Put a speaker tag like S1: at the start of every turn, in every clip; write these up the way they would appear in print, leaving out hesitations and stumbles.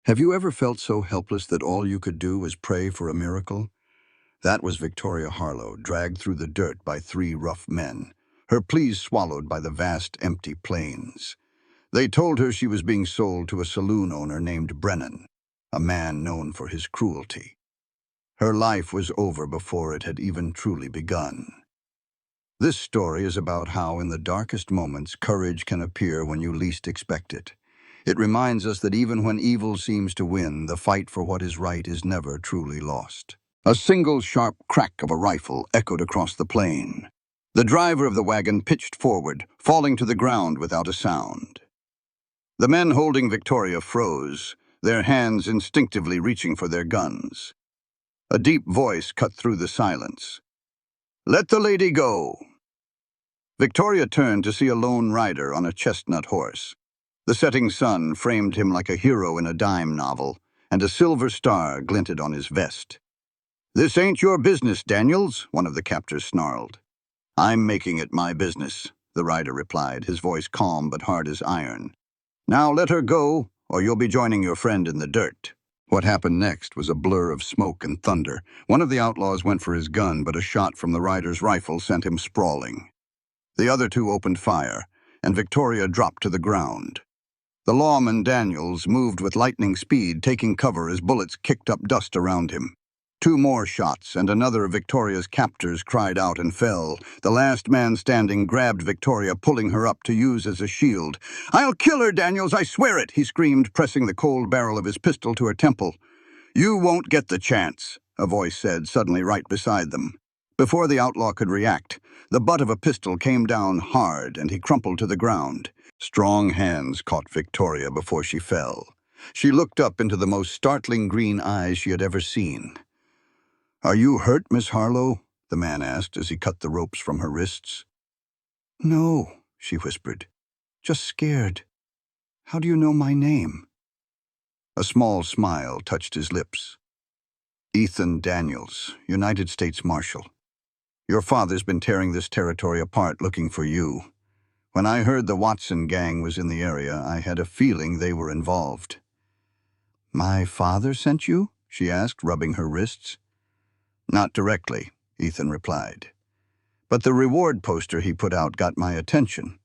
S1: Have you ever felt so helpless that all you could do was pray for a miracle? That was Victoria Harlow, dragged through the dirt by three rough men, her pleas swallowed by the vast, empty plains. They told her she was being sold to a saloon owner named Brennan, a man known for his cruelty. Her life was over before it had even truly begun. This story is about how, in the darkest moments, courage can appear when you least expect it. It reminds us that even when evil seems to win, the fight for what is right is never truly lost. A single sharp crack of a rifle echoed across the plain. The driver of the wagon pitched forward, falling to the ground without a sound. The men holding Victoria froze, their hands instinctively reaching for their guns. A deep voice cut through the silence. "Let the lady go." Victoria turned to see a lone rider on a chestnut horse. The setting sun framed him like a hero in a dime novel, and a silver star glinted on his vest. "This ain't your business, Daniels," one of the captors snarled. "I'm making it my business," the rider replied, his voice calm but hard as iron. "Now let her go, or you'll be joining your friend in the dirt." What happened next was a blur of smoke and thunder. One of the outlaws went for his gun, but a shot from the rider's rifle sent him sprawling. The other two opened fire, and Victoria dropped to the ground. The lawman, Daniels, moved with lightning speed, taking cover as bullets kicked up dust around him. Two more shots, and another of Victoria's captors cried out and fell. The last man standing grabbed Victoria, pulling her up to use as a shield. "I'll kill her, Daniels, I swear it," he screamed, pressing the cold barrel of his pistol to her temple. "You won't get the chance," a voice said, suddenly right beside them. Before the outlaw could react, the butt of a pistol came down hard, and he crumpled to the ground. Strong hands caught Victoria before she fell. She looked up into the most startling green eyes she had ever seen. "Are you hurt, Miss Harlow?" the man asked as he cut the ropes from her wrists. "No," she whispered. "Just scared. How do you know my name?" A small smile touched his lips. "Ethan Daniels, United States Marshal. Your father's been tearing this territory apart looking for you. When I heard the Watson gang was in the area, I had a feeling they were involved." "My father sent you?" she asked, rubbing her wrists. "Not directly," Ethan replied. "But the reward poster he put out got my attention.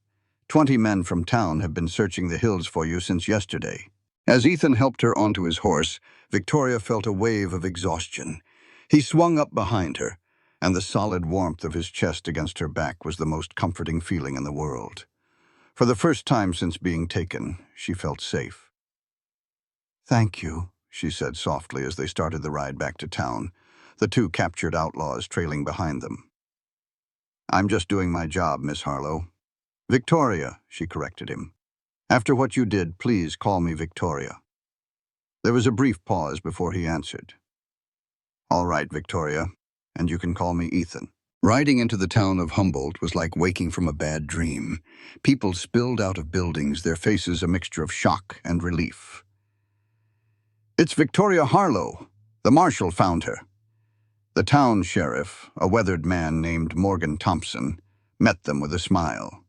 S1: 20 men from town have been searching the hills for you since yesterday." As Ethan helped her onto his horse, Victoria felt a wave of exhaustion. He swung up behind her, and the solid warmth of his chest against her back was the most comforting feeling in the world. For the first time since being taken, she felt safe. "Thank you," she said softly as they started the ride back to town, the two captured outlaws trailing behind them. "I'm just doing my job, Miss Harlow." "Victoria," she corrected him. "After what you did, please call me Victoria." There was a brief pause before he answered. "All right, Victoria, and you can call me Ethan." Riding into the town of Humboldt was like waking from a bad dream. People spilled out of buildings, their faces a mixture of shock and relief. "It's Victoria Harlow. The marshal found her." The town sheriff, a weathered man named Morgan Thompson, met them with a smile.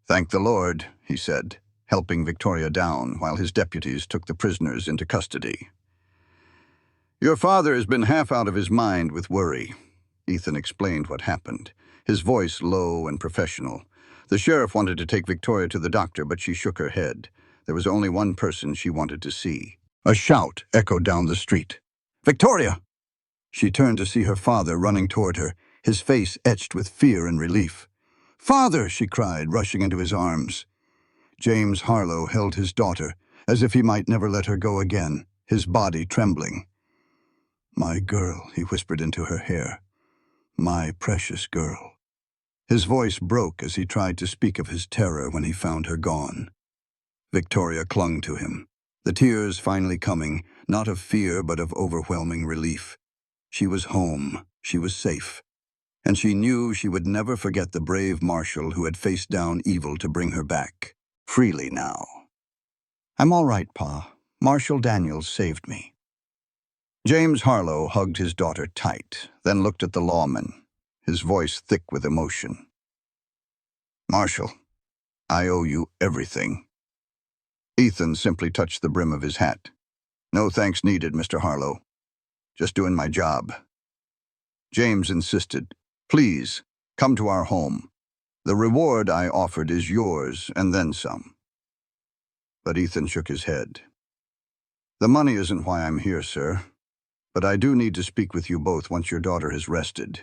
S1: "Thank the Lord," he said, helping Victoria down while his deputies took the prisoners into custody. "Your father has been half out of his mind with worry." Ethan explained what happened, his voice low and professional. The sheriff wanted to take Victoria to the doctor, but she shook her head. There was only one person she wanted to see. A shout echoed down the street. "Victoria!" She turned to see her father running toward her, his face etched with fear and relief. "Father!" she cried, rushing into his arms. James Harlow held his daughter, as if he might never let her go again, his body trembling. "My girl," he whispered into her hair. "My precious girl." His voice broke as he tried to speak of his terror when he found her gone. Victoria clung to him, the tears finally coming, not of fear but of overwhelming relief. She was home, she was safe, and she knew she would never forget the brave marshal who had faced down evil to bring her back, freely now. "I'm all right, Pa. Marshal Daniels saved me." James Harlow hugged his daughter tight, then looked at the lawman, his voice thick with emotion. "Marshal, I owe you everything." Ethan simply touched the brim of his hat. No thanks needed, Mr. Harlow. Just doing my job. James insisted. Please, come to our home. The reward I offered is yours, and then some. But Ethan shook his head. The money isn't why I'm here, sir. But I do need to speak with you both once your daughter has rested.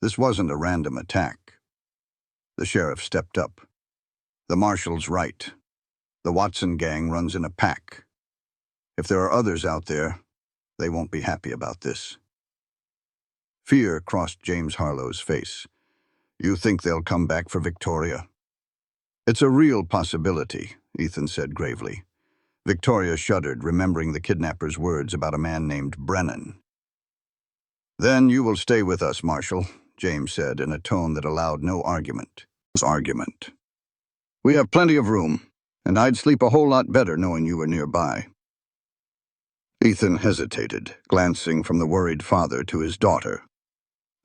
S1: This wasn't a random attack. The sheriff stepped up. The marshal's right. The Watson gang runs in a pack. If there are others out there, they won't be happy about this. Fear crossed James Harlow's face. You think they'll come back for Victoria? It's a real possibility, Ethan said gravely. Victoria shuddered, remembering the kidnapper's words about a man named Brennan. Then you will stay with us, Marshal, James said in a tone that allowed no argument. We have plenty of room, and I'd sleep a whole lot better knowing you were nearby. Ethan hesitated, glancing from the worried father to his daughter.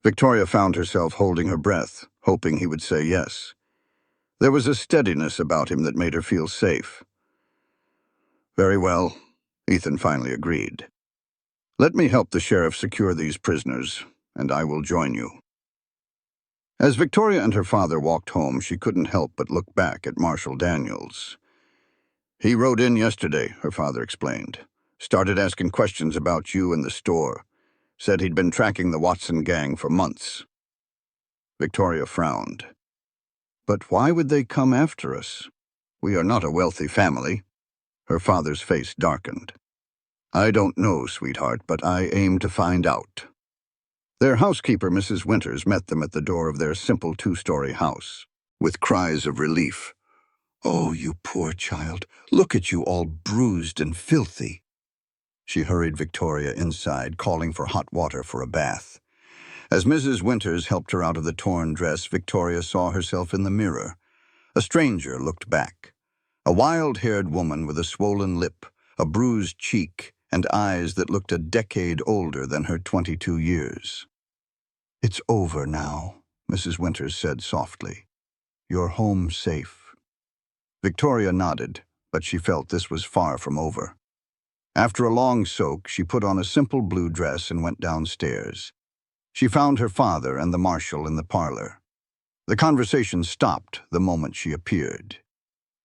S1: Victoria found herself holding her breath, hoping he would say yes. There was a steadiness about him that made her feel safe. Very well, Ethan finally agreed. Let me help the sheriff secure these prisoners, and I will join you. As Victoria and her father walked home, she couldn't help but look back at Marshal Daniels. He rode in yesterday, her father explained. Started asking questions about you and the store. Said he'd been tracking the Watson gang for months. Victoria frowned. But why would they come after us? We are not a wealthy family. Her father's face darkened. I don't know, sweetheart, but I aim to find out. Their housekeeper, Mrs. Winters, met them at the door of their simple two-story house, with cries of relief. Oh, you poor child, look at you all bruised and filthy. She hurried Victoria inside, calling for hot water for a bath. As Mrs. Winters helped her out of the torn dress, Victoria saw herself in the mirror. A stranger looked back. A wild-haired woman with a swollen lip, a bruised cheek, and eyes that looked a decade older than her 22 years. It's over now, Mrs. Winters said softly. You're home safe. Victoria nodded, but she felt this was far from over. After a long soak, she put on a simple blue dress and went downstairs. She found her father and the marshal in the parlor. The conversation stopped the moment she appeared.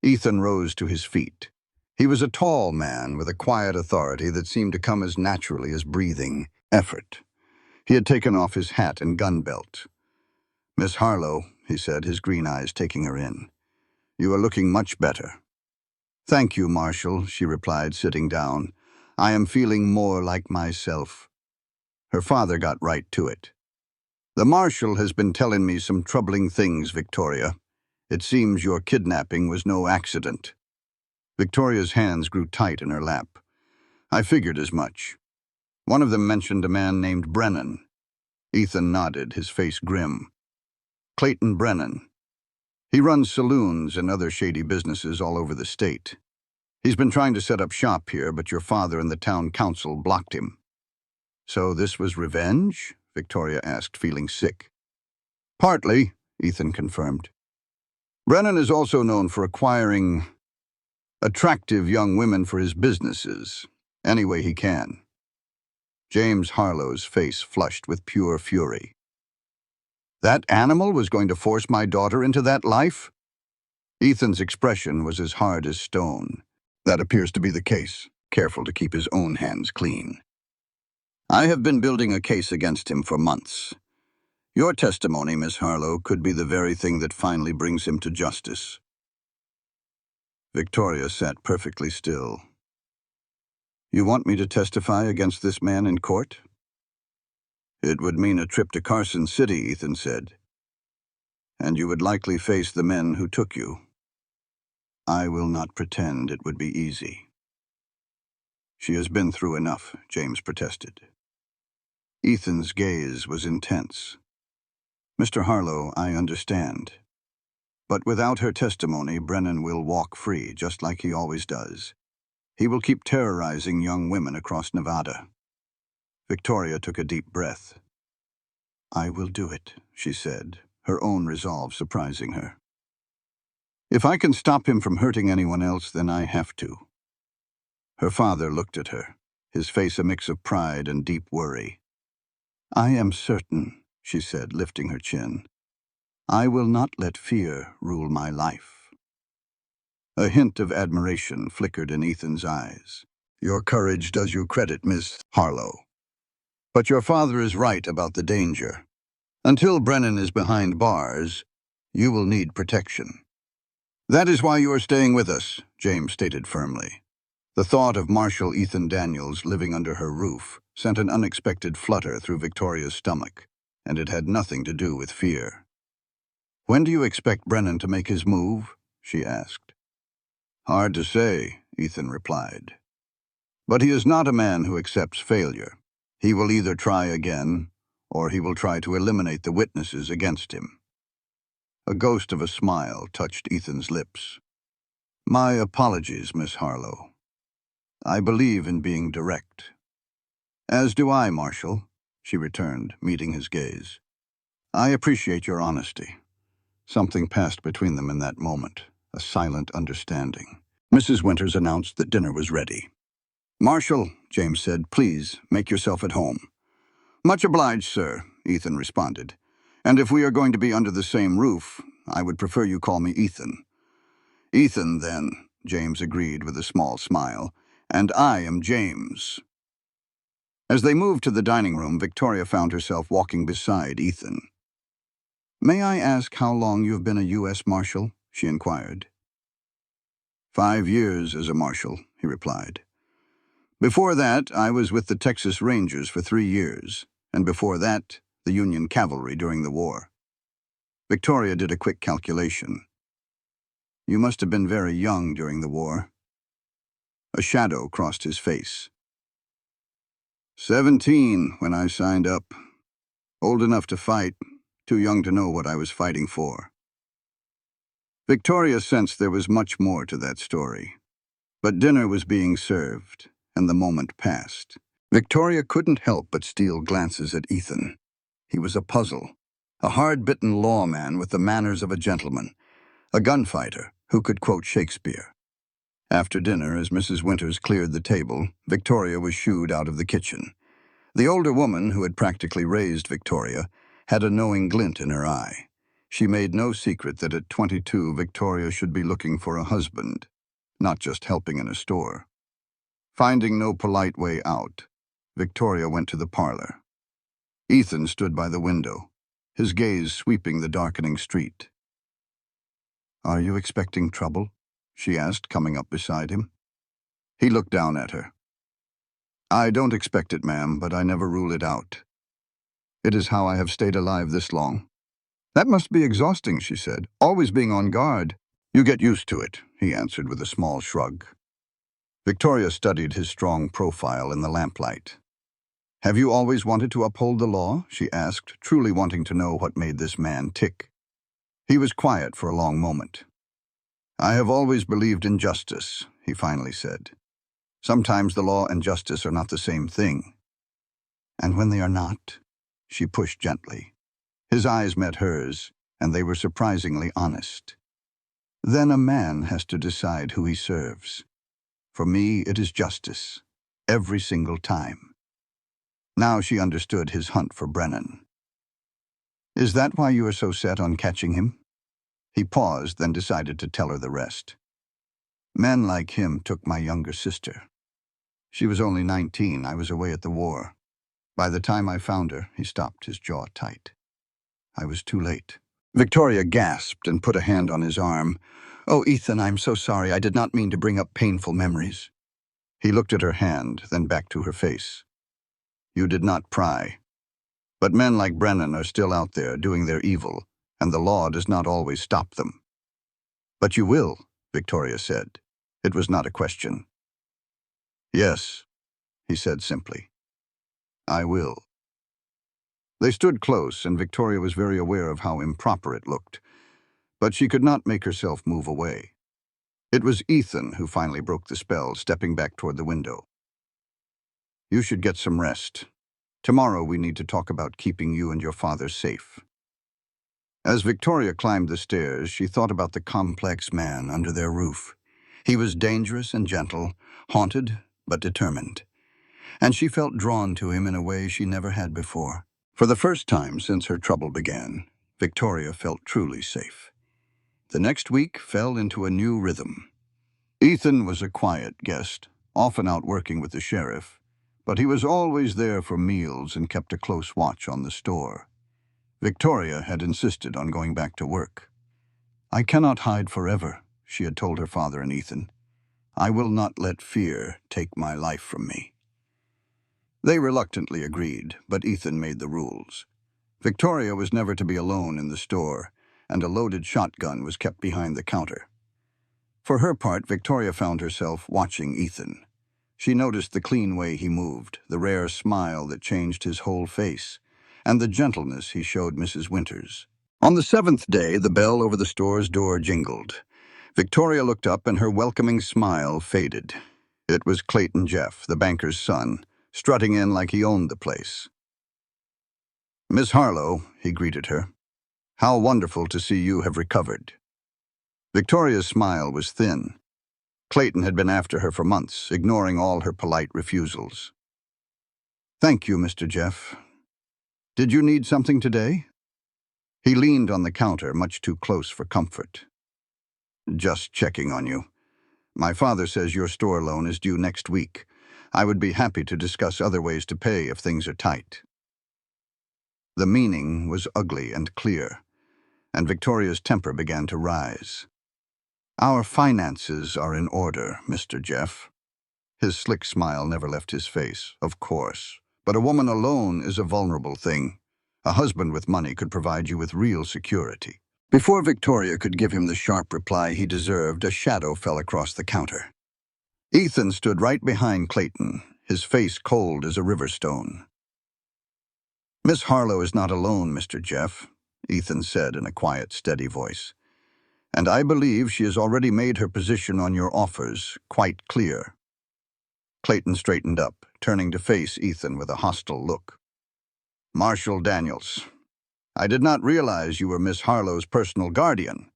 S1: Ethan rose to his feet. He was a tall man with a quiet authority that seemed to come as naturally as breathing effort. He had taken off his hat and gun belt. Miss Harlow, he said, his green eyes taking her in. You are looking much better. Thank you, Marshal, she replied, sitting down. I am feeling more like myself. Her father got right to it. The Marshal has been telling me some troubling things, Victoria. It seems your kidnapping was no accident. Victoria's hands grew tight in her lap. I figured as much. One of them mentioned a man named Brennan. Ethan nodded, his face grim. Clayton Brennan. He runs saloons and other shady businesses all over the state. He's been trying to set up shop here, but your father and the town council blocked him. So this was revenge? Victoria asked, feeling sick. Partly, Ethan confirmed. Brennan is also known for acquiring attractive young women for his businesses, any way he can. James Harlow's face flushed with pure fury. That animal was going to force my daughter into that life? Ethan's expression was as hard as stone. That appears to be the case, careful to keep his own hands clean. I have been building a case against him for months. Your testimony, Miss Harlow, could be the very thing that finally brings him to justice. Victoria sat perfectly still. You want me to testify against this man in court? It would mean a trip to Carson City, Ethan said. And you would likely face the men who took you. I will not pretend it would be easy. She has been through enough, James protested. Ethan's gaze was intense. Mr. Harlow, I understand. But without her testimony, Brennan will walk free, just like he always does. He will keep terrorizing young women across Nevada. Victoria took a deep breath. I will do it, she said, her own resolve surprising her. If I can stop him from hurting anyone else, then I have to. Her father looked at her, his face a mix of pride and deep worry. "I am certain," she said, lifting her chin. "I will not let fear rule my life." A hint of admiration flickered in Ethan's eyes. "Your courage does you credit, Miss Harlow. But your father is right about the danger. Until Brennan is behind bars, you will need protection." "That is why you are staying with us," James stated firmly. The thought of Marshal Ethan Daniels living under her roof sent an unexpected flutter through Victoria's stomach, and it had nothing to do with fear. "When do you expect Brennan to make his move?" she asked. "Hard to say," Ethan replied. "But he is not a man who accepts failure. He will either try again, or he will try to eliminate the witnesses against him." A ghost of a smile touched Ethan's lips. "My apologies, Miss Harlow. I believe in being direct." "As do I, Marshal," she returned, meeting his gaze. "I appreciate your honesty." Something passed between them in that moment, a silent understanding. Mrs. Winters announced that dinner was ready. "Marshal," James said, "please make yourself at home." "Much obliged, sir," Ethan responded. "And if we are going to be under the same roof, I would prefer you call me Ethan." "Ethan, then," James agreed with a small smile. "And I am James." As they moved to the dining room, Victoria found herself walking beside Ethan. "May I ask how long you've been a U.S. Marshal?" she inquired. 5 years as a Marshal," he replied. "Before that, I was with the Texas Rangers for 3 years, and before that, the Union Cavalry during the war." Victoria did a quick calculation. "You must have been very young during the war." A shadow crossed his face. 17 when I signed up. Old enough to fight, too young to know what I was fighting for." Victoria sensed there was much more to that story. But dinner was being served, and the moment passed. Victoria couldn't help but steal glances at Ethan. He was a puzzle, a hard-bitten lawman with the manners of a gentleman, a gunfighter who could quote Shakespeare. After dinner, as Mrs. Winters cleared the table, Victoria was shooed out of the kitchen. The older woman, who had practically raised Victoria, had a knowing glint in her eye. She made no secret that at 22 Victoria should be looking for a husband, not just helping in a store. Finding no polite way out, Victoria went to the parlor. Ethan stood by the window, his gaze sweeping the darkening street. "Are you expecting trouble?" she asked, coming up beside him. He looked down at her. "I don't expect it, ma'am, but I never rule it out. It is how I have stayed alive this long." "That must be exhausting," she said, "always being on guard." "You get used to it," he answered with a small shrug. Victoria studied his strong profile in the lamplight. "Have you always wanted to uphold the law?" she asked, truly wanting to know what made this man tick. He was quiet for a long moment. "I have always believed in justice," he finally said. "Sometimes the law and justice are not the same thing." "And when they are not?" she pushed gently. His eyes met hers, and they were surprisingly honest. "Then a man has to decide who he serves. For me, it is justice, every single time." Now she understood his hunt for Brennan. "Is that why you are so set on catching him?" He paused, then decided to tell her the rest. "Men like him took my younger sister. She was only 19, I was away at the war. By the time I found her," he stopped, his jaw tight. "I was too late." Victoria gasped and put a hand on his arm. "Oh, Ethan, I'm so sorry. I did not mean to bring up painful memories." He looked at her hand, then back to her face. "You did not pry. But men like Brennan are still out there doing their evil, and the law does not always stop them." "But you will," Victoria said. It was not a question. "Yes," he said simply. "I will." They stood close, and Victoria was very aware of how improper it looked, but she could not make herself move away. It was Ethan who finally broke the spell, stepping back toward the window. "You should get some rest. Tomorrow we need to talk about keeping you and your father safe." As Victoria climbed the stairs, she thought about the complex man under their roof. He was dangerous and gentle, haunted but determined, and she felt drawn to him in a way she never had before. For the first time since her trouble began, Victoria felt truly safe. The next week fell into a new rhythm. Ethan was a quiet guest, often out working with the sheriff, but he was always there for meals and kept a close watch on the store. Victoria had insisted on going back to work. "I cannot hide forever," she had told her father and Ethan. "I will not let fear take my life from me." They reluctantly agreed, but Ethan made the rules. Victoria was never to be alone in the store, and a loaded shotgun was kept behind the counter. For her part, Victoria found herself watching Ethan. She noticed the clean way he moved, the rare smile that changed his whole face, and the gentleness he showed Mrs. Winters. On the seventh day, the bell over the store's door jingled. Victoria looked up and her welcoming smile faded. It was Clayton Jeff, the banker's son, strutting in like he owned the place. "Miss Harlow," he greeted her. "How wonderful to see you have recovered." Victoria's smile was thin. Clayton had been after her for months, ignoring all her polite refusals. "Thank you, Mr. Jeff. Did you need something today?" He leaned on the counter, much too close for comfort. "Just checking on you. My father says your store loan is due next week. I would be happy to discuss other ways to pay if things are tight." The meaning was ugly and clear, and Victoria's temper began to rise. "Our finances are in order, Mr. Jeff." His slick smile never left his face. "Of course. But a woman alone is a vulnerable thing. A husband with money could provide you with real security." Before Victoria could give him the sharp reply he deserved, a shadow fell across the counter. Ethan stood right behind Clayton, his face cold as a river stone. "Miss Harlow is not alone, Mr. Jeff," Ethan said in a quiet, steady voice. "And I believe she has already made her position on your offers quite clear." Clayton straightened up, turning to face Ethan with a hostile look. "Marshal Daniels, I did not realize you were Miss Harlow's personal guardian."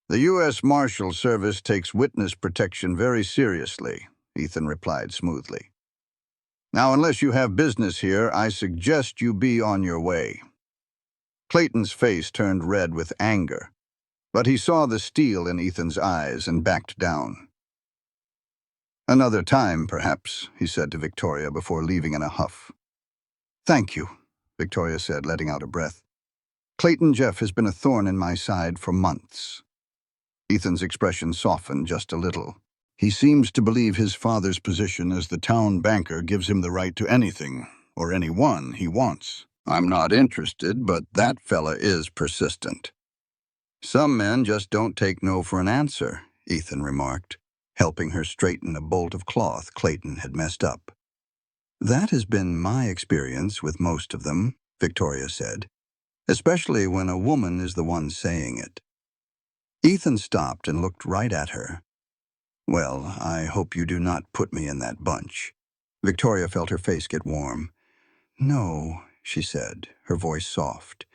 S1: "The U.S. Marshal Service takes witness protection very seriously," Ethan replied smoothly. "Now, unless you have business here, I suggest you be on your way." Clayton's face turned red with anger, but he saw the steel in Ethan's eyes and backed down. "Another time, perhaps," he said to Victoria before leaving in a huff. "Thank you," Victoria said, letting out a breath. "Clayton Jeff has been a thorn in my side for months." Ethan's expression softened just a little. "He seems to believe his father's position as the town banker gives him the right to anything, or anyone, he wants. I'm not interested, but that fella is persistent." "Some men just don't take no for an answer," Ethan remarked, helping her straighten a bolt of cloth Clayton had messed up. "That has been my experience with most of them," Victoria said, "especially when a woman is the one saying it." Ethan stopped and looked right at her. "Well, I hope you do not put me in that bunch." Victoria felt her face get warm. "No," she said, her voice soft.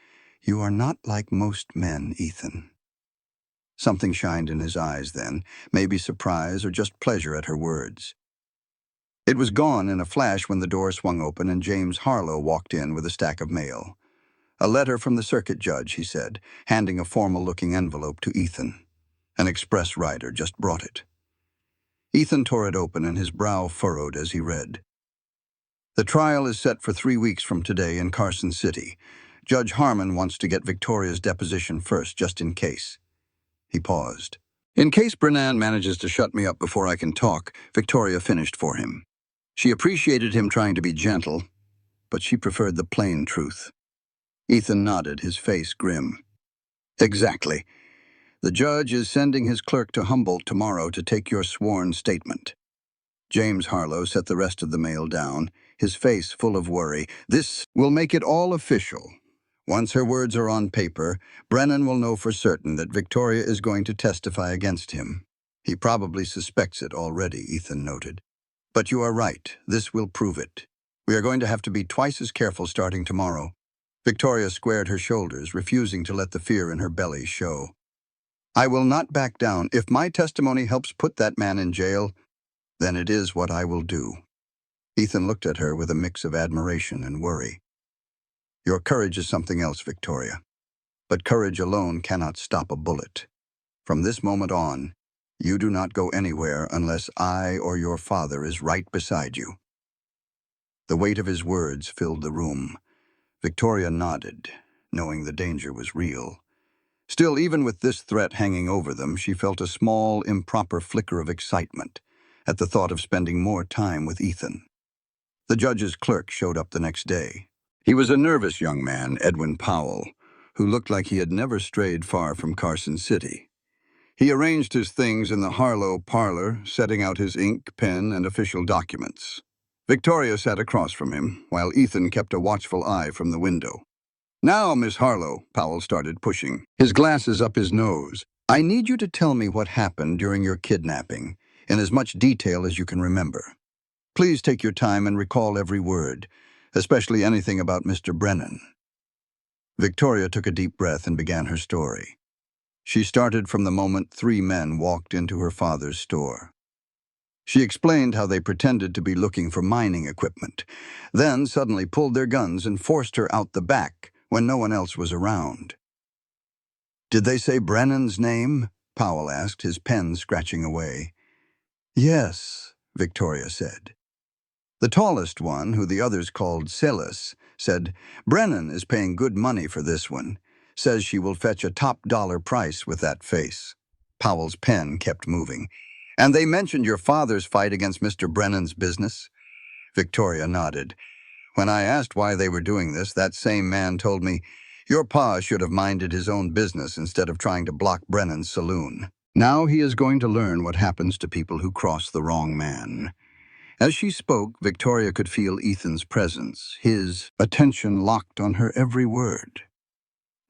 S1: "You are not like most men, Ethan." Something shined in his eyes then, maybe surprise or just pleasure at her words. It was gone in a flash when the door swung open and James Harlow walked in with a stack of mail. "A letter from the circuit judge," he said, handing a formal-looking envelope to Ethan. "An express rider just brought it." Ethan tore it open and his brow furrowed as he read. "The trial is set for 3 weeks from today in Carson City. Judge Harmon wants to get Victoria's deposition first, just in case." He paused. "In case Brennan manages to shut me up before I can talk," Victoria finished for him. She appreciated him trying to be gentle, but she preferred the plain truth. Ethan nodded, his face grim. "Exactly. The judge is sending his clerk to Humboldt tomorrow to take your sworn statement." James Harlow set the rest of the mail down, his face full of worry. "This will make it all official. Once her words are on paper, Brennan will know for certain that Victoria is going to testify against him. He probably suspects it already," Ethan noted. "But you are right, this will prove it. We are going to have to be twice as careful starting tomorrow." Victoria squared her shoulders, refusing to let the fear in her belly show. I will not back down. If my testimony helps put that man in jail, then it is what I will do. Ethan looked at her with a mix of admiration and worry. Your courage is something else, Victoria. But courage alone cannot stop a bullet. From this moment on, you do not go anywhere unless I or your father is right beside you. The weight of his words filled the room. Victoria nodded, knowing the danger was real. Still, even with this threat hanging over them, she felt a small, improper flicker of excitement at the thought of spending more time with Ethan. The judge's clerk showed up the next day. He was a nervous young man, Edwin Powell, who looked like he had never strayed far from Carson City. He arranged his things in the Harlow parlor, setting out his ink, pen, and official documents. Victoria sat across from him, while Ethan kept a watchful eye from the window. Now, Miss Harlow, Powell started, pushing his glasses up his nose. I need you to tell me what happened during your kidnapping, in as much detail as you can remember. Please take your time and recall every word, especially anything about Mr. Brennan. Victoria took a deep breath and began her story. She started from the moment 3 men walked into her father's store. She explained how they pretended to be looking for mining equipment, then suddenly pulled their guns and forced her out the back when no one else was around. Did they say Brennan's name? Powell asked, his pen scratching away. Yes, Victoria said. The tallest one, who the others called Silas, said, Brennan is paying good money for this one. Says she will fetch a top-dollar price with that face. Powell's pen kept moving. And they mentioned your father's fight against Mr. Brennan's business? Victoria nodded. When I asked why they were doing this, that same man told me, your pa should have minded his own business instead of trying to block Brennan's saloon. Now he is going to learn what happens to people who cross the wrong man. As she spoke, Victoria could feel Ethan's presence, his attention locked on her every word.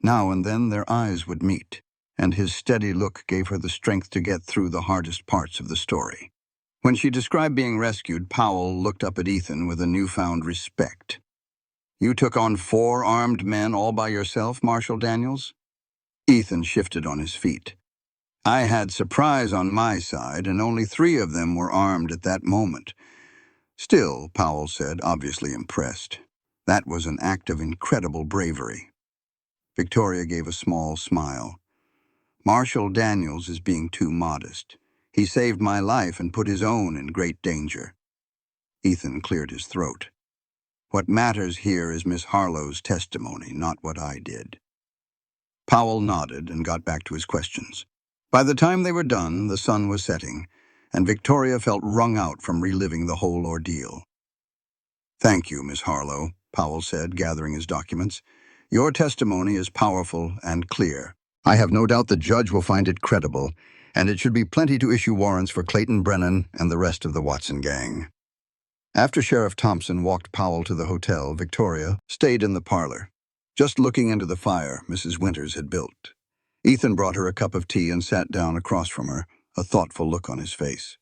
S1: Now and then their eyes would meet, and his steady look gave her the strength to get through the hardest parts of the story. When she described being rescued, Powell looked up at Ethan with a newfound respect. You took on 4 armed men all by yourself, Marshal Daniels? Ethan shifted on his feet. I had surprise on my side, and only 3 of them were armed at that moment. Still, Powell said, obviously impressed. That was an act of incredible bravery. Victoria gave a small smile. Marshal Daniels is being too modest. He saved my life and put his own in great danger. Ethan cleared his throat. What matters here is Miss Harlow's testimony, not what I did. Powell nodded and got back to his questions. By the time they were done, the sun was setting, and Victoria felt wrung out from reliving the whole ordeal. Thank you, Miss Harlow, Powell said, gathering his documents. Your testimony is powerful and clear. I have no doubt the judge will find it credible, and it should be plenty to issue warrants for Clayton Brennan and the rest of the Watson gang. After Sheriff Thompson walked Powell to the hotel, Victoria stayed in the parlor, just looking into the fire Mrs. Winters had built. Ethan brought her a cup of tea and sat down across from her, a thoughtful look on his face.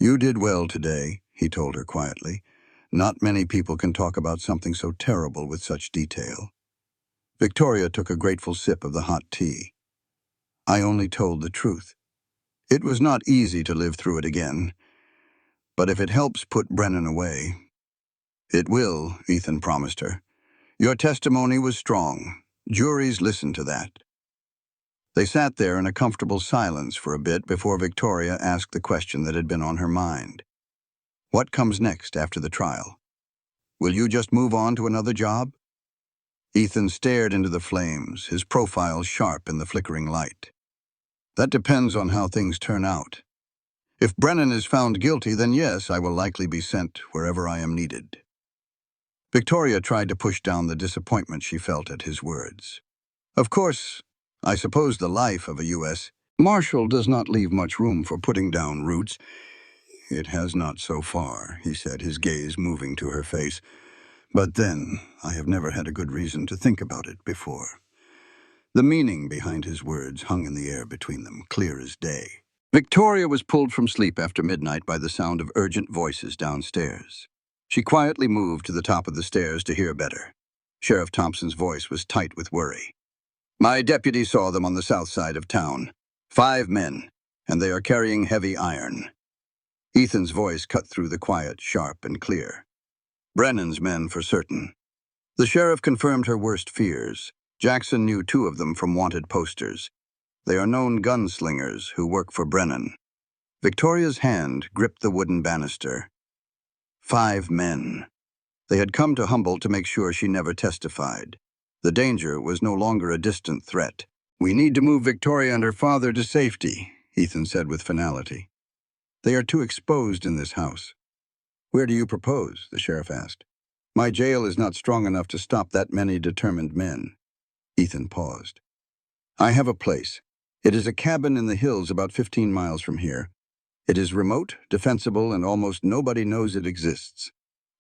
S1: You did well today, he told her quietly. Not many people can talk about something so terrible with such detail. Victoria took a grateful sip of the hot tea. I only told the truth. It was not easy to live through it again, but if it helps put Brennan away... It will, Ethan promised her. Your testimony was strong. Juries listened to that. They sat there in a comfortable silence for a bit before Victoria asked the question that had been on her mind. What comes next after the trial? Will you just move on to another job? Ethan stared into the flames, his profile sharp in the flickering light. That depends on how things turn out. If Brennan is found guilty, then yes, I will likely be sent wherever I am needed. Victoria tried to push down the disappointment she felt at his words. Of course, I suppose the life of a U.S. Marshal does not leave much room for putting down roots. It has not so far, he said, his gaze moving to her face. But then, I have never had a good reason to think about it before. The meaning behind his words hung in the air between them, clear as day. Victoria was pulled from sleep after midnight by the sound of urgent voices downstairs. She quietly moved to the top of the stairs to hear better. Sheriff Thompson's voice was tight with worry. My deputy saw them on the south side of town. 5 men, and they are carrying heavy iron. Ethan's voice cut through the quiet, sharp and clear. Brennan's men for certain. The sheriff confirmed her worst fears. Jackson knew 2 of them from wanted posters. They are known gunslingers who work for Brennan. Victoria's hand gripped the wooden banister. 5 men. They had come to Humboldt to make sure she never testified. The danger was no longer a distant threat. "We need to move Victoria and her father to safety," Ethan said with finality. "They are too exposed in this house." "Where do you propose?" the sheriff asked. "My jail is not strong enough to stop that many determined men." Ethan paused. "I have a place. It is a cabin in the hills about 15 miles from here. It is remote, defensible, and almost nobody knows it exists."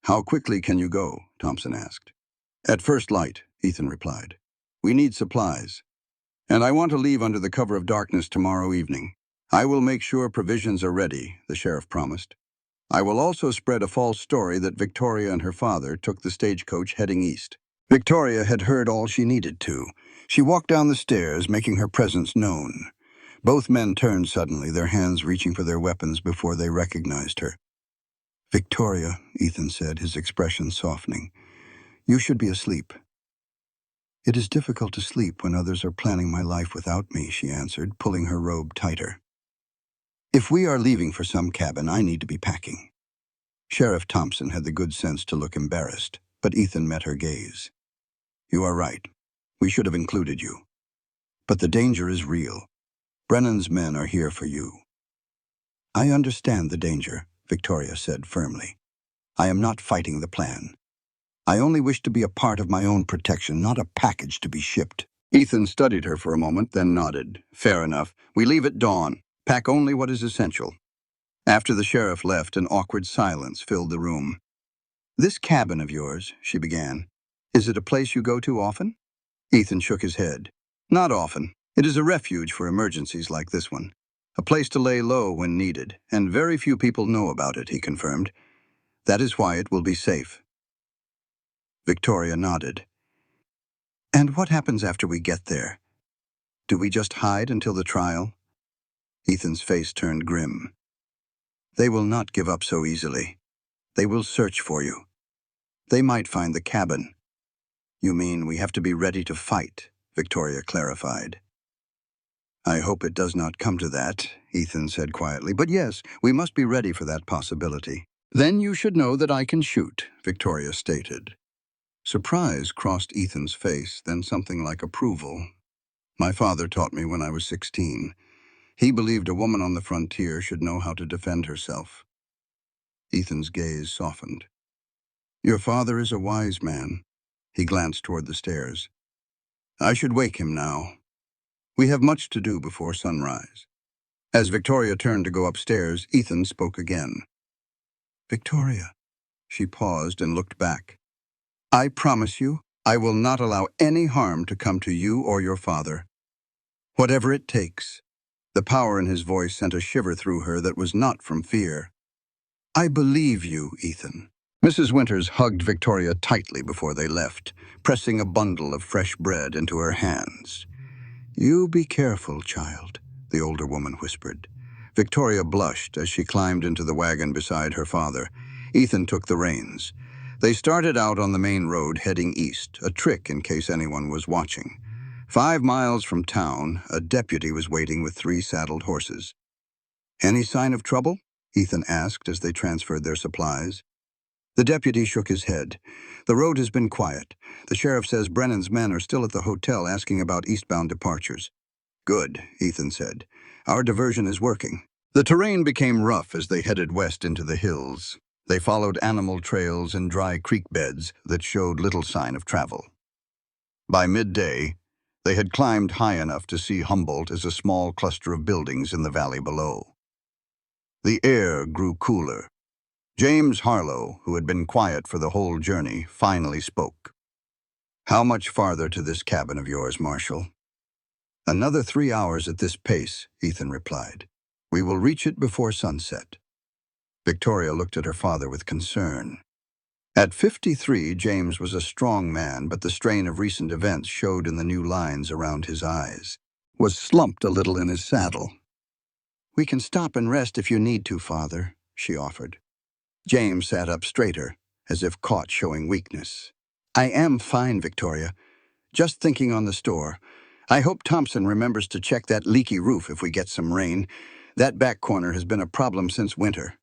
S1: "How quickly can you go?" Thompson asked. "At first light," Ethan replied. "We need supplies. And I want to leave under the cover of darkness tomorrow evening." "I will make sure provisions are ready," the sheriff promised. "I will also spread a false story that Victoria and her father took the stagecoach heading east." Victoria had heard all she needed to. She walked down the stairs, making her presence known. Both men turned suddenly, their hands reaching for their weapons before they recognized her. "Victoria," Ethan said, his expression softening, "you should be asleep." "It is difficult to sleep when others are planning my life without me," she answered, pulling her robe tighter. "If we are leaving for some cabin, I need to be packing." Sheriff Thompson had the good sense to look embarrassed, but Ethan met her gaze. "You are right. We should have included you. But the danger is real. Brennan's men are here for you." "I understand the danger," Victoria said firmly. "I am not fighting the plan. I only wish to be a part of my own protection, not a package to be shipped." Ethan studied her for a moment, then nodded. "Fair enough. We leave at dawn. Pack only what is essential." After the sheriff left, an awkward silence filled the room. "This cabin of yours," she began, "is it a place you go to often?" Ethan shook his head. "Not often. It is a refuge for emergencies like this one. A place to lay low when needed, and very few people know about it," he confirmed. "That is why it will be safe." Victoria nodded. "And what happens after we get there? Do we just hide until the trial?" Ethan's face turned grim. "They will not give up so easily. They will search for you. They might find the cabin." "You mean we have to be ready to fight?" Victoria clarified. "I hope it does not come to that," Ethan said quietly. "But yes, we must be ready for that possibility." "Then you should know that I can shoot," Victoria stated. Surprise crossed Ethan's face, then something like approval. "My father taught me when I was 16. He believed a woman on the frontier should know how to defend herself." Ethan's gaze softened. "Your father is a wise man." He glanced toward the stairs. "I should wake him now. We have much to do before sunrise." As Victoria turned to go upstairs, Ethan spoke again. "Victoria." She paused and looked back. "I promise you, I will not allow any harm to come to you or your father. Whatever it takes." The power in his voice sent a shiver through her that was not from fear. "I believe you, Ethan." Mrs. Winters hugged Victoria tightly before they left, pressing a bundle of fresh bread into her hands. "You be careful, child," the older woman whispered. Victoria blushed as she climbed into the wagon beside her father. Ethan took the reins. They started out on the main road heading east, a trick in case anyone was watching. 5 miles from town, a deputy was waiting with 3 saddled horses. "Any sign of trouble?" Ethan asked as they transferred their supplies. The deputy shook his head. "The road has been quiet. The sheriff says Brennan's men are still at the hotel asking about eastbound departures." "Good," Ethan said. "Our diversion is working." The terrain became rough as they headed west into the hills. They followed animal trails and dry creek beds that showed little sign of travel. By midday, they had climbed high enough to see Humboldt as a small cluster of buildings in the valley below. The air grew cooler. James Harlow, who had been quiet for the whole journey, finally spoke. "How much farther to this cabin of yours, Marshal?" "Another 3 hours at this pace," Ethan replied. "We will reach it before sunset." Victoria looked at her father with concern. At 53, James was a strong man, but the strain of recent events showed in the new lines around his eyes. Was slumped a little in his saddle. "We can stop and rest if you need to, Father," she offered. James sat up straighter, as if caught showing weakness. "I am fine, Victoria. Just thinking on the store. I hope Thompson remembers to check that leaky roof if we get some rain. That back corner has been a problem since winter."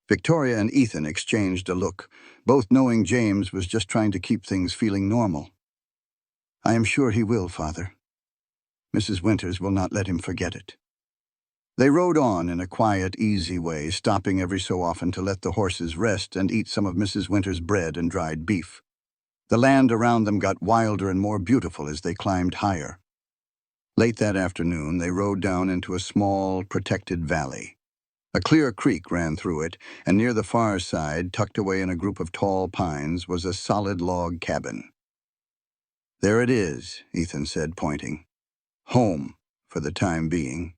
S1: Victoria and Ethan exchanged a look, both knowing James was just trying to keep things feeling normal. "I am sure he will, Father. Mrs. Winters will not let him forget it." They rode on in a quiet, easy way, stopping every so often to let the horses rest and eat some of Mrs. Winters' bread and dried beef. The land around them got wilder and more beautiful as they climbed higher. Late that afternoon, they rode down into a small, protected valley. A clear creek ran through it, and near the far side, tucked away in a group of tall pines, was a solid log cabin. "There it is," Ethan said, pointing. "Home, for the time being."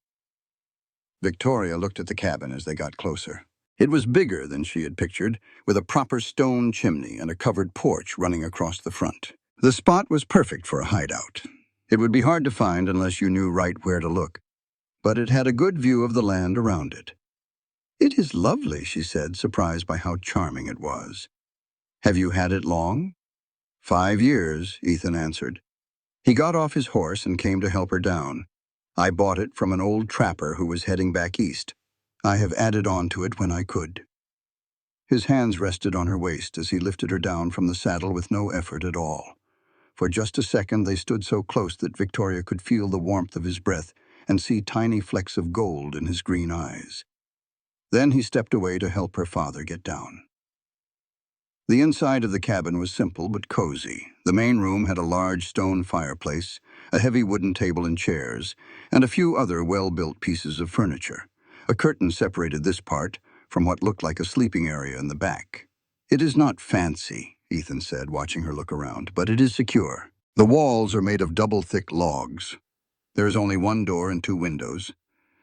S1: Victoria looked at the cabin as they got closer. It was bigger than she had pictured, with a proper stone chimney and a covered porch running across the front. The spot was perfect for a hideout. It would be hard to find unless you knew right where to look, but it had a good view of the land around it. "It is lovely," she said, surprised by how charming it was. "Have you had it long?" "5 years," Ethan answered. He got off his horse and came to help her down. "I bought it from an old trapper who was heading back east. I have added on to it when I could." His hands rested on her waist as he lifted her down from the saddle with no effort at all. For just a second they stood so close that Victoria could feel the warmth of his breath and see tiny flecks of gold in his green eyes. Then he stepped away to help her father get down. The inside of the cabin was simple but cozy. The main room had a large stone fireplace, a heavy wooden table and chairs, and a few other well-built pieces of furniture. A curtain separated this part from what looked like a sleeping area in the back. "It is not fancy," Ethan said, watching her look around, "but it is secure. The walls are made of double-thick logs. There is only one door and 2 windows,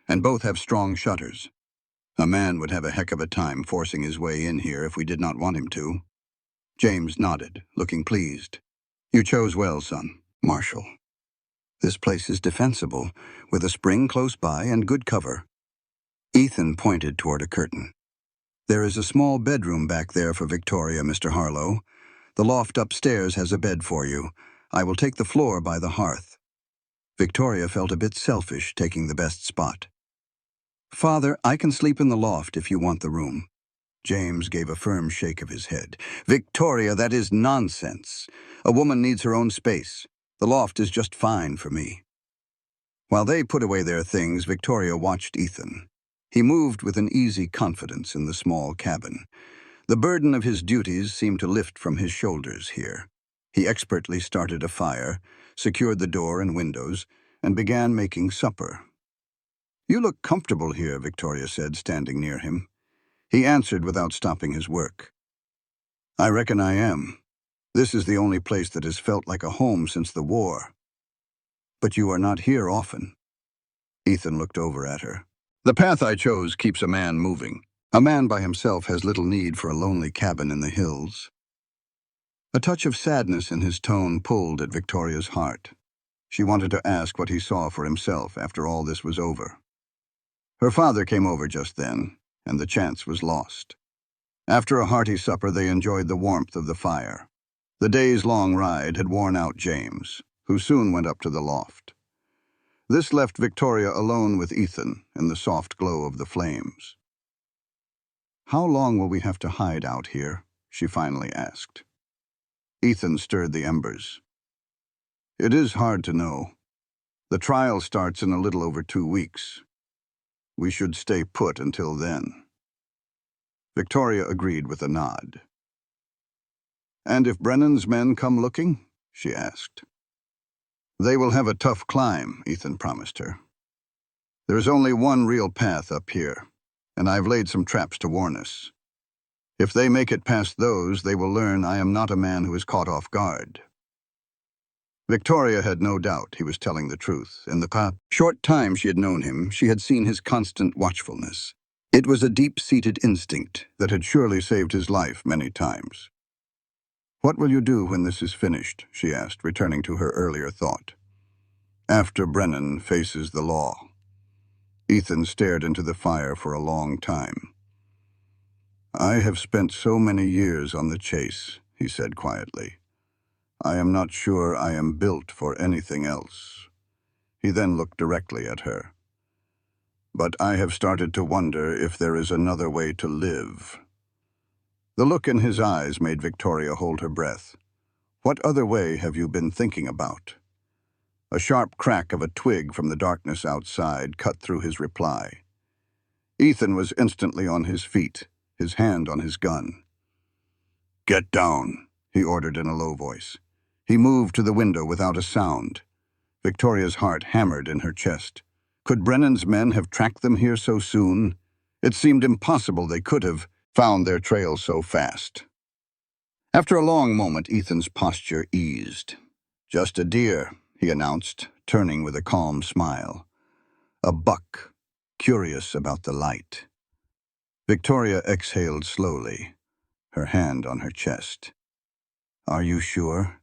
S1: and both have strong shutters. A man would have a heck of a time forcing his way in here if we did not want him to." James nodded, looking pleased. "You chose well, son. Marshal. This place is defensible, with a spring close by and good cover." Ethan pointed toward a curtain. "There is a small bedroom back there for Victoria, Mr. Harlow. The loft upstairs has a bed for you. I will take the floor by the hearth." Victoria felt a bit selfish taking the best spot. "Father, I can sleep in the loft if you want the room." James gave a firm shake of his head. "Victoria, that is nonsense. A woman needs her own space. The loft is just fine for me." While they put away their things, Victoria watched Ethan. He moved with an easy confidence in the small cabin. The burden of his duties seemed to lift from his shoulders here. He expertly started a fire, secured the door and windows, and began making supper. "You look comfortable here," Victoria said, standing near him. He answered without stopping his work. "I reckon I am. This is the only place that has felt like a home since the war." "But you are not here often." Ethan looked over at her. "The path I chose keeps a man moving. A man by himself has little need for a lonely cabin in the hills." A touch of sadness in his tone pulled at Victoria's heart. She wanted to ask what he saw for himself after all this was over. Her father came over just then, and the chance was lost. After a hearty supper, they enjoyed the warmth of the fire. The day's long ride had worn out James, who soon went up to the loft. This left Victoria alone with Ethan in the soft glow of the flames. "How long will we have to hide out here?" she finally asked. Ethan stirred the embers. "It is hard to know. The trial starts in a little over 2 weeks. We should stay put until then." Victoria agreed with a nod. "And if Brennan's men come looking?" she asked. "They will have a tough climb," Ethan promised her. "There is only one real path up here, and I've laid some traps to warn us. If they make it past those, they will learn I am not a man who is caught off guard." Victoria had no doubt he was telling the truth. In the short time she had known him, she had seen his constant watchfulness. It was a deep-seated instinct that had surely saved his life many times. "What will you do when this is finished?" she asked, returning to her earlier thought. "After Brennan faces the law." Ethan stared into the fire for a long time. "I have spent so many years on the chase," he said quietly. "I am not sure I am built for anything else." He then looked directly at her. "But I have started to wonder if there is another way to live." The look in his eyes made Victoria hold her breath. "What other way have you been thinking about?" A sharp crack of a twig from the darkness outside cut through his reply. Ethan was instantly on his feet, his hand on his gun. "Get down," he ordered in a low voice. He moved to the window without a sound. Victoria's heart hammered in her chest. Could Brennan's men have tracked them here so soon? It seemed impossible they could have found their trail so fast. After a long moment, Ethan's posture eased. "Just a deer," he announced, turning with a calm smile. "A buck, curious about the light." Victoria exhaled slowly, her hand on her chest. "Are you sure?"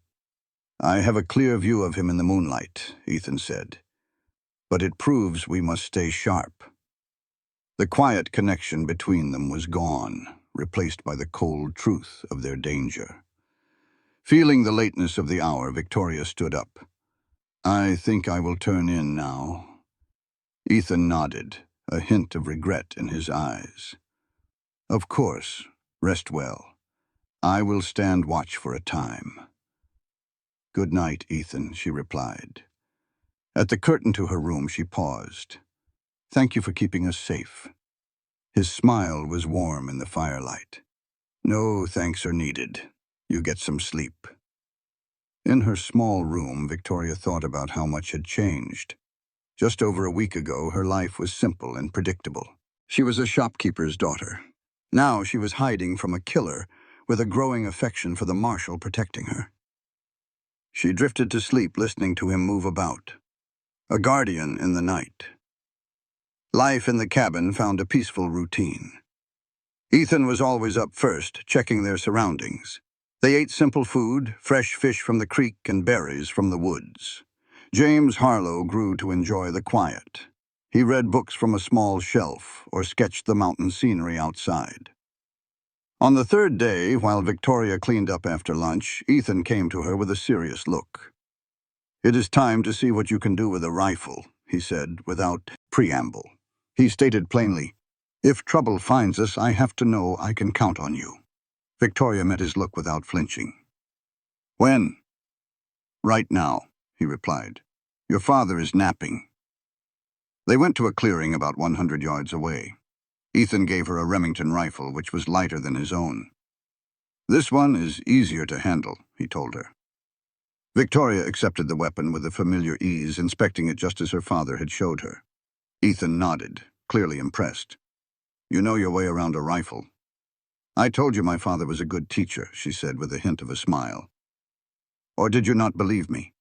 S1: "I have a clear view of him in the moonlight," Ethan said. "But it proves we must stay sharp." The quiet connection between them was gone, replaced by the cold truth of their danger. Feeling the lateness of the hour, Victoria stood up. "I think I will turn in now." Ethan nodded, a hint of regret in his eyes. "Of course. Rest well. I will stand watch for a time." "Good night, Ethan," she replied. At the curtain to her room, she paused. "Thank you for keeping us safe." His smile was warm in the firelight. "No thanks are needed. You get some sleep." In her small room, Victoria thought about how much had changed. Just over a week ago, her life was simple and predictable. She was a shopkeeper's daughter. Now she was hiding from a killer with a growing affection for the marshal protecting her. She drifted to sleep listening to him move about. A guardian in the night. Life in the cabin found a peaceful routine. Ethan was always up first, checking their surroundings. They ate simple food, fresh fish from the creek and berries from the woods. James Harlow grew to enjoy the quiet. He read books from a small shelf or sketched the mountain scenery outside. On the third day, while Victoria cleaned up after lunch, Ethan came to her with a serious look. "It is time to see what you can do with a rifle," he said, without preamble. He stated plainly, "If trouble finds us, I have to know I can count on you." Victoria met his look without flinching. "When?" "Right now," he replied. "Your father is napping." They went to a clearing about 100 yards away. Ethan gave her a Remington rifle, which was lighter than his own. "This one is easier to handle," he told her. Victoria accepted the weapon with a familiar ease, inspecting it just as her father had showed her. Ethan nodded, clearly impressed. "You know your way around a rifle." "I told you my father was a good teacher," she said with a hint of a smile. "Or did you not believe me?"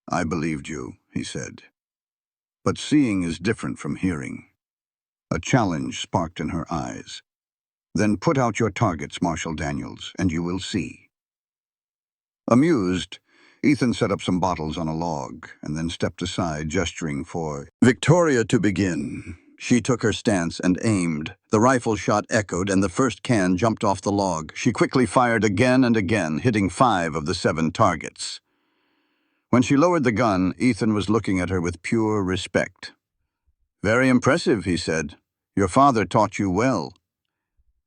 S1: "I believed you," he said. "But seeing is different from hearing." A challenge sparked in her eyes. "Then put out your targets, Marshal Daniels, and you will see." Amused, Ethan set up some bottles on a log and then stepped aside, gesturing for Victoria to begin. She took her stance and aimed. The rifle shot echoed and the first can jumped off the log. She quickly fired again and again, hitting 5 of the 7 targets. When she lowered the gun, Ethan was looking at her with pure respect. "Very impressive," he said. "Your father taught you well."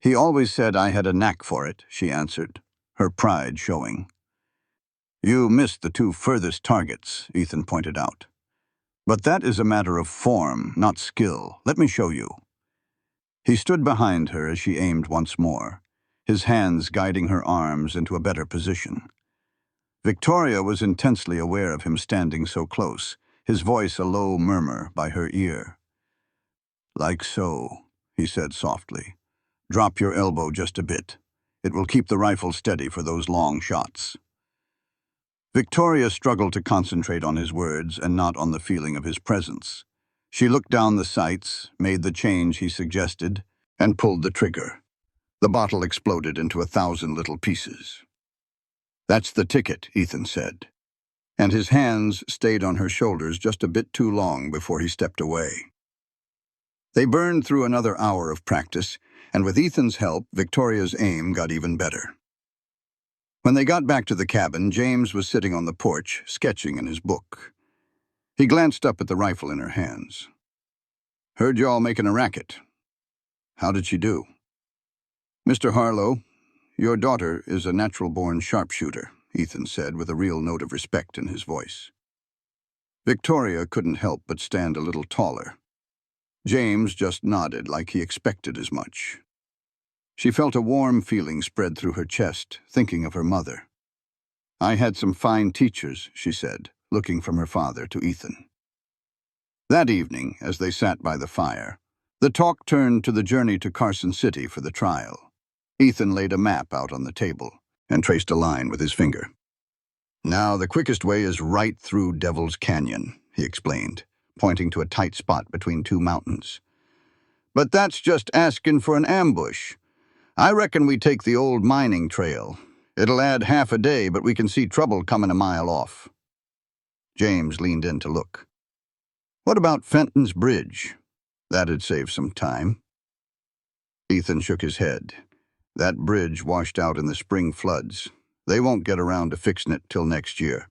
S1: "He always said I had a knack for it," she answered, her pride showing. "You missed the 2 furthest targets," Ethan pointed out. "But that is a matter of form, not skill. Let me show you." He stood behind her as she aimed once more, his hands guiding her arms into a better position. Victoria was intensely aware of him standing so close, his voice a low murmur by her ear. "Like so," he said softly. "Drop your elbow just a bit. It will keep the rifle steady for those long shots." Victoria struggled to concentrate on his words and not on the feeling of his presence. She looked down the sights, made the change he suggested, and pulled the trigger. The bottle exploded into 1,000 little pieces. "That's the ticket," Ethan said, and his hands stayed on her shoulders just a bit too long before he stepped away. They burned through another hour of practice, and with Ethan's help, Victoria's aim got even better. When they got back to the cabin, James was sitting on the porch, sketching in his book. He glanced up at the rifle in her hands. "Heard you all making a racket. How did she do?" "Mr. Harlow, your daughter is a natural-born sharpshooter," Ethan said with a real note of respect in his voice. Victoria couldn't help but stand a little taller. James just nodded like he expected as much. She felt a warm feeling spread through her chest, thinking of her mother. "I had some fine teachers," she said, looking from her father to Ethan. That evening, as they sat by the fire, the talk turned to the journey to Carson City for the trial. Ethan laid a map out on the table and traced a line with his finger. "Now, the quickest way is right through Devil's Canyon," he explained, pointing to a tight spot between two mountains. "But that's just asking for an ambush. I reckon we take the old mining trail. It'll add half a day, but we can see trouble coming a mile off." James leaned in to look. "What about Fenton's Bridge? That'd save some time." Ethan shook his head. "That bridge washed out in the spring floods. They won't get around to fixing it till next year."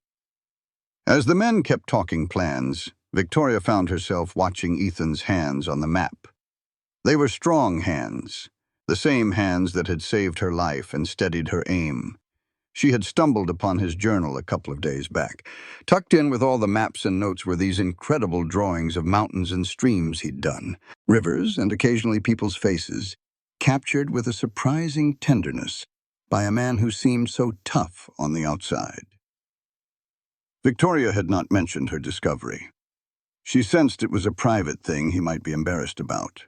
S1: As the men kept talking plans, Victoria found herself watching Ethan's hands on the map. They were strong hands, the same hands that had saved her life and steadied her aim. She had stumbled upon his journal a couple of days back. Tucked in with all the maps and notes were these incredible drawings of mountains and streams he'd done, rivers and occasionally people's faces, captured with a surprising tenderness by a man who seemed so tough on the outside. Victoria had not mentioned her discovery. She sensed it was a private thing he might be embarrassed about.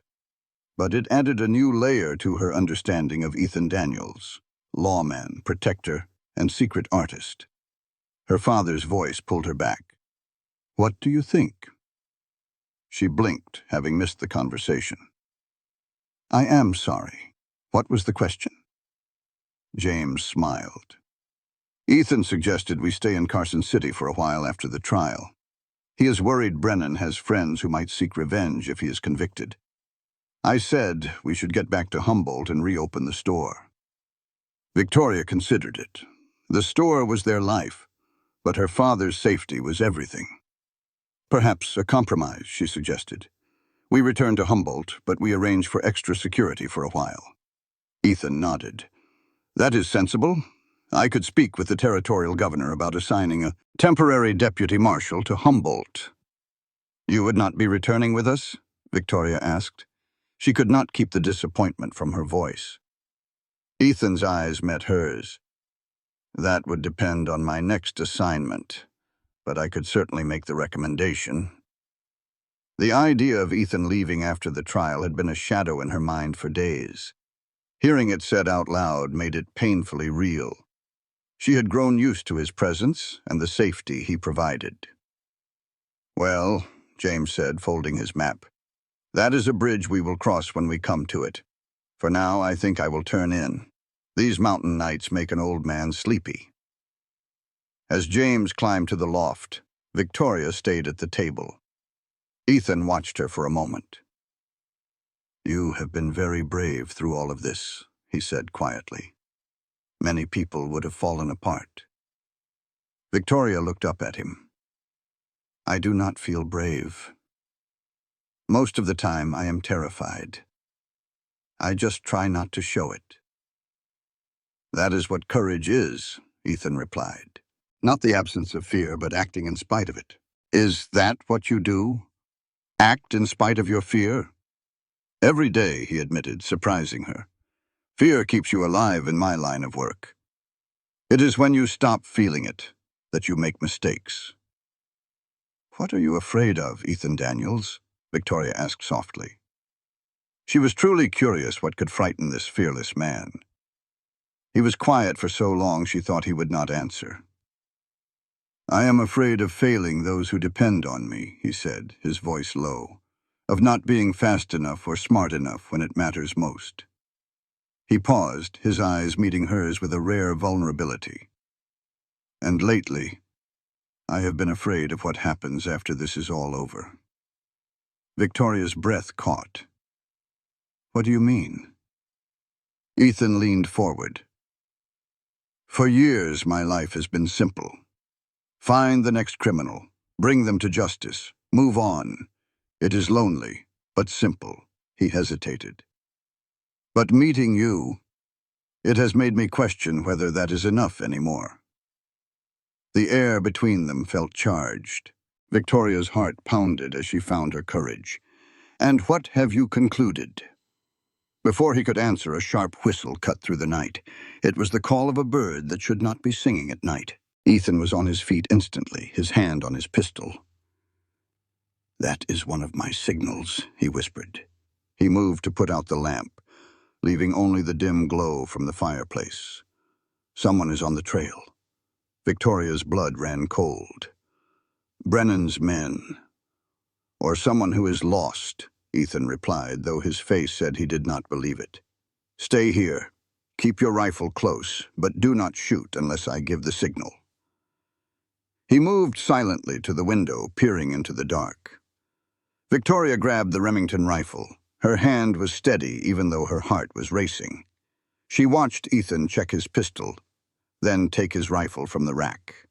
S1: But it added a new layer to her understanding of Ethan Daniels, lawman, protector, and secret artist. Her father's voice pulled her back. "What do you think?" She blinked, having missed the conversation. "I am sorry. What was the question?" James smiled. "Ethan suggested we stay in Carson City for a while after the trial. He is worried Brennan has friends who might seek revenge if he is convicted. I said we should get back to Humboldt and reopen the store." Victoria considered it. The store was their life, but her father's safety was everything. "Perhaps a compromise," she suggested. "We return to Humboldt, but we arrange for extra security for a while." Ethan nodded. "That is sensible. I could speak with the territorial governor about assigning a temporary deputy marshal to Humboldt." "You would not be returning with us?" Victoria asked. She could not keep the disappointment from her voice. Ethan's eyes met hers. "That would depend on my next assignment, but I could certainly make the recommendation." The idea of Ethan leaving after the trial had been a shadow in her mind for days. Hearing it said out loud made it painfully real. She had grown used to his presence and the safety he provided. "Well," James said, folding his map, "that is a bridge we will cross when we come to it. For now, I think I will turn in. These mountain nights make an old man sleepy." As James climbed to the loft, Victoria stayed at the table. Ethan watched her for a moment. "You have been very brave through all of this," he said quietly. "Many people would have fallen apart." Victoria looked up at him. "I do not feel brave. Most of the time I am terrified. I just try not to show it." "That is what courage is," Ethan replied. "Not the absence of fear, but acting in spite of it." "Is that what you do? Act in spite of your fear?" "Every day," he admitted, surprising her. "Fear keeps you alive in my line of work. It is when you stop feeling it that you make mistakes." "What are you afraid of, Ethan Daniels?" Victoria asked softly. She was truly curious what could frighten this fearless man. He was quiet for so long she thought he would not answer. "I am afraid of failing those who depend on me," he said, his voice low, "of not being fast enough or smart enough when it matters most." He paused, his eyes meeting hers with a rare vulnerability. And lately, I have been afraid of what happens after this is all over. Victoria's breath caught. What do you mean? Ethan leaned forward. For years, my life has been simple. Find the next criminal, bring them to justice, move on. It is lonely, but simple. He hesitated. But meeting you, it has made me question whether that is enough anymore. The air between them felt charged. Victoria's heart pounded as she found her courage. And what have you concluded? Before he could answer, a sharp whistle cut through the night. It was the call of a bird that should not be singing at night. Ethan was on his feet instantly, his hand on his pistol. That is one of my signals, he whispered. He moved to put out the lamp, leaving only the dim glow from the fireplace. Someone is on the trail. Victoria's blood ran cold. Brennan's men. Or someone who is lost, Ethan replied, though his face said he did not believe it. Stay here. Keep your rifle close, but do not shoot unless I give the signal. He moved silently to the window, peering into the dark. Victoria grabbed the Remington rifle. Her hand was steady, even though her heart was racing. She watched Ethan check his pistol, then take his rifle from the rack.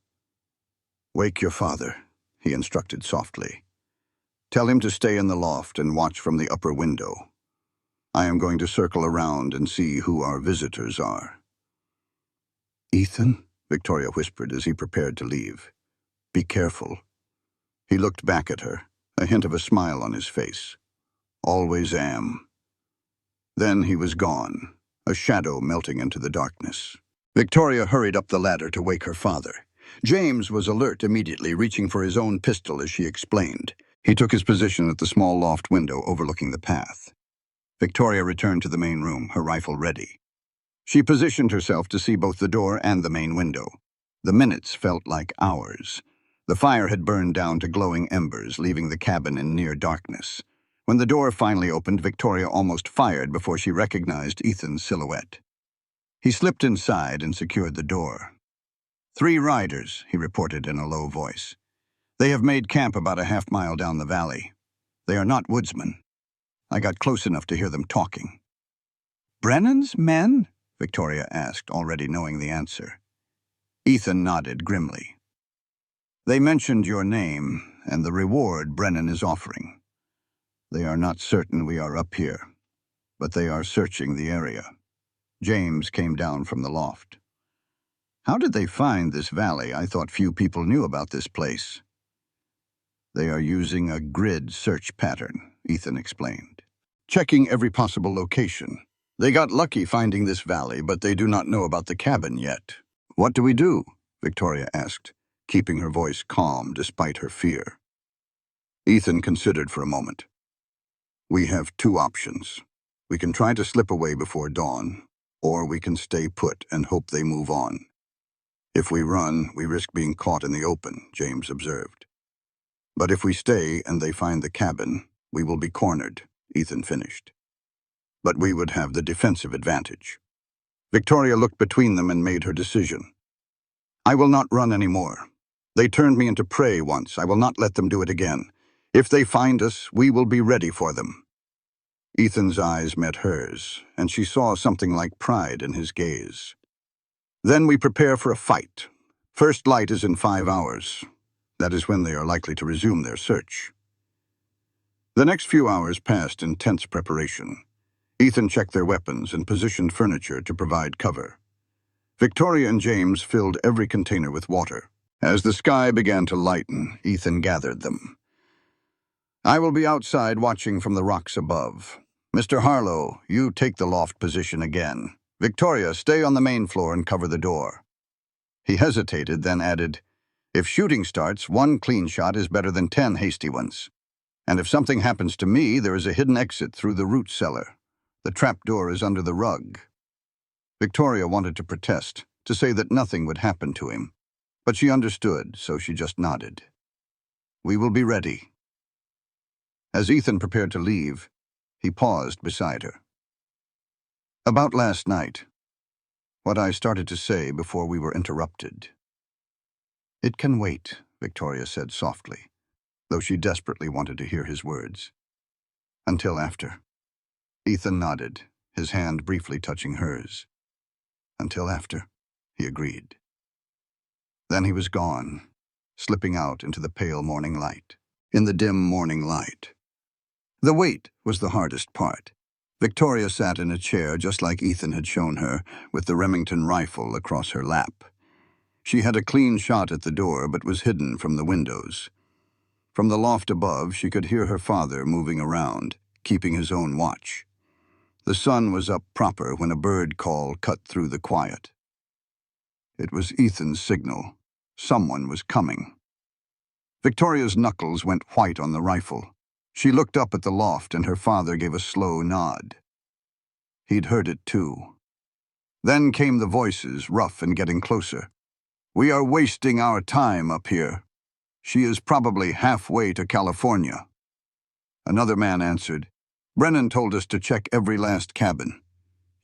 S1: Wake your father, he instructed softly. Tell him to stay in the loft and watch from the upper window. I am going to circle around and see who our visitors are. Ethan, Victoria whispered as he prepared to leave. Be careful. He looked back at her, a hint of a smile on his face. Always am. Then he was gone, a shadow melting into the darkness. Victoria hurried up the ladder to wake her father. James was alert immediately, reaching for his own pistol as she explained. He took his position at the small loft window overlooking the path. Victoria returned to the main room, her rifle ready. She positioned herself to see both the door and the main window. The minutes felt like hours. The fire had burned down to glowing embers, leaving the cabin in near darkness. When the door finally opened, Victoria almost fired before she recognized Ethan's silhouette. He slipped inside and secured the door. 3 riders, he reported in a low voice. They have made camp about a half-mile down the valley. They are not woodsmen. I got close enough to hear them talking. Brennan's men? Victoria asked, already knowing the answer. Ethan nodded grimly. They mentioned your name and the reward Brennan is offering. They are not certain we are up here, but they are searching the area. James came down from the loft. How did they find this valley? I thought few people knew about this place. They are using a grid search pattern, Ethan explained, checking every possible location. They got lucky finding this valley, but they do not know about the cabin yet. What do we do? Victoria asked, keeping her voice calm despite her fear. Ethan considered for a moment. We have 2 options. We can try to slip away before dawn, or we can stay put and hope they move on. If we run, we risk being caught in the open, James observed. But if we stay and they find the cabin, we will be cornered, Ethan finished. But we would have the defensive advantage. Victoria looked between them and made her decision. I will not run anymore. They turned me into prey once. I will not let them do it again. If they find us, we will be ready for them. Ethan's eyes met hers, and she saw something like pride in his gaze. Then we prepare for a fight. First light is in 5 hours. That is when they are likely to resume their search. The next few hours passed in tense preparation. Ethan checked their weapons and positioned furniture to provide cover. Victoria and James filled every container with water. As the sky began to lighten, Ethan gathered them. I will be outside watching from the rocks above. Mr. Harlow, you take the loft position again. Victoria, stay on the main floor and cover the door. He hesitated, then added, if shooting starts, 1 clean shot is better than 10 hasty ones. And if something happens to me, there is a hidden exit through the root cellar. The trap door is under the rug. Victoria wanted to protest, to say that nothing would happen to him. But she understood, so she just nodded. We will be ready. As Ethan prepared to leave, he paused beside her. About last night, what I started to say before we were interrupted. "It can wait," Victoria said softly, though she desperately wanted to hear his words. "Until after." Ethan nodded, his hand briefly touching hers. "Until after," he agreed. Then he was gone, slipping out into the pale morning light. In the dim morning light. The wait was the hardest part. Victoria sat in a chair just like Ethan had shown her, with the Remington rifle across her lap. She had a clean shot at the door, but was hidden from the windows. From the loft above, she could hear her father moving around, keeping his own watch. The sun was up proper when a bird call cut through the quiet. It was Ethan's signal. Someone was coming. Victoria's knuckles went white on the rifle. She looked up at the loft, and her father gave a slow nod. He'd heard it too. Then came the voices, rough and getting closer. "We are wasting our time up here. She is probably halfway to California." Another man answered, "Brennan told us to check every last cabin.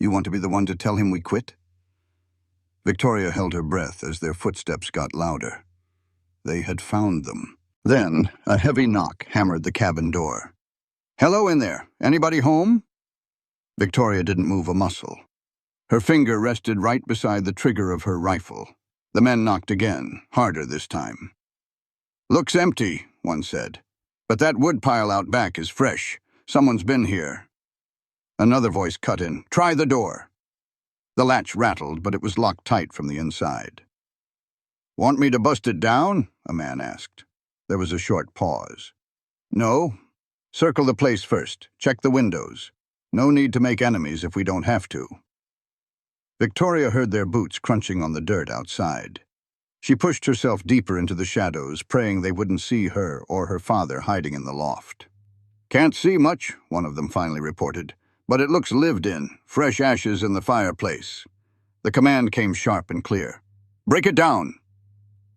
S1: You want to be the one to tell him we quit?" Victoria held her breath as their footsteps got louder. They had found them. Then a heavy knock hammered the cabin door. "Hello in there. Anybody home?" Victoria didn't move a muscle. Her finger rested right beside the trigger of her rifle. The men knocked again, harder this time. "Looks empty," one said. "But that wood pile out back is fresh. Someone's been here." Another voice cut in, "Try the door." The latch rattled, but it was locked tight from the inside. "Want me to bust it down?" a man asked. There was a short pause. "No. Circle the place first. Check the windows. No need to make enemies if we don't have to." Victoria heard their boots crunching on the dirt outside. She pushed herself deeper into the shadows, praying they wouldn't see her or her father hiding in the loft. "Can't see much," one of them finally reported, "but it looks lived in, fresh ashes in the fireplace." The command came sharp and clear. "Break it down!"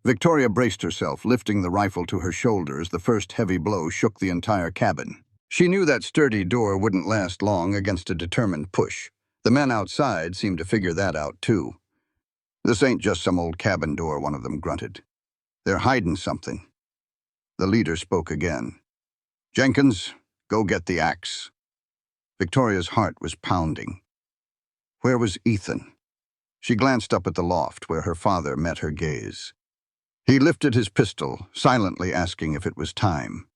S1: Victoria braced herself, lifting the rifle to her shoulder as the first heavy blow shook the entire cabin. She knew that sturdy door wouldn't last long against a determined push. The men outside seemed to figure that out, too. "This ain't just some old cabin door," one of them grunted. "They're hiding something." The leader spoke again. "Jenkins, go get the axe." Victoria's heart was pounding. Where was Ethan? She glanced up at the loft where her father met her gaze. He lifted his pistol, silently asking if it was time.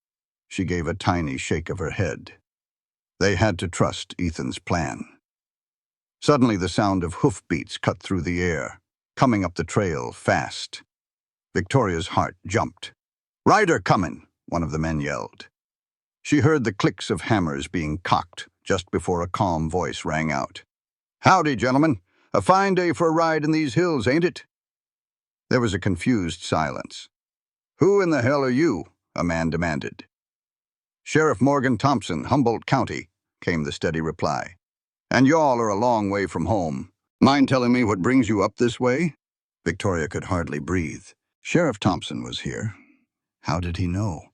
S1: She gave a tiny shake of her head. They had to trust Ethan's plan. Suddenly the sound of hoofbeats cut through the air, coming up the trail fast. Victoria's heart jumped. "Rider comin'," one of the men yelled. She heard the clicks of hammers being cocked just before a calm voice rang out. "Howdy, gentlemen. A fine day for a ride in these hills, ain't it?" There was a confused silence. "Who in the hell are you?" a man demanded. "Sheriff Morgan Thompson, Humboldt County," came the steady reply. "And y'all are a long way from home. Mind telling me what brings you up this way?" Victoria could hardly breathe. Sheriff Thompson was here. How did he know?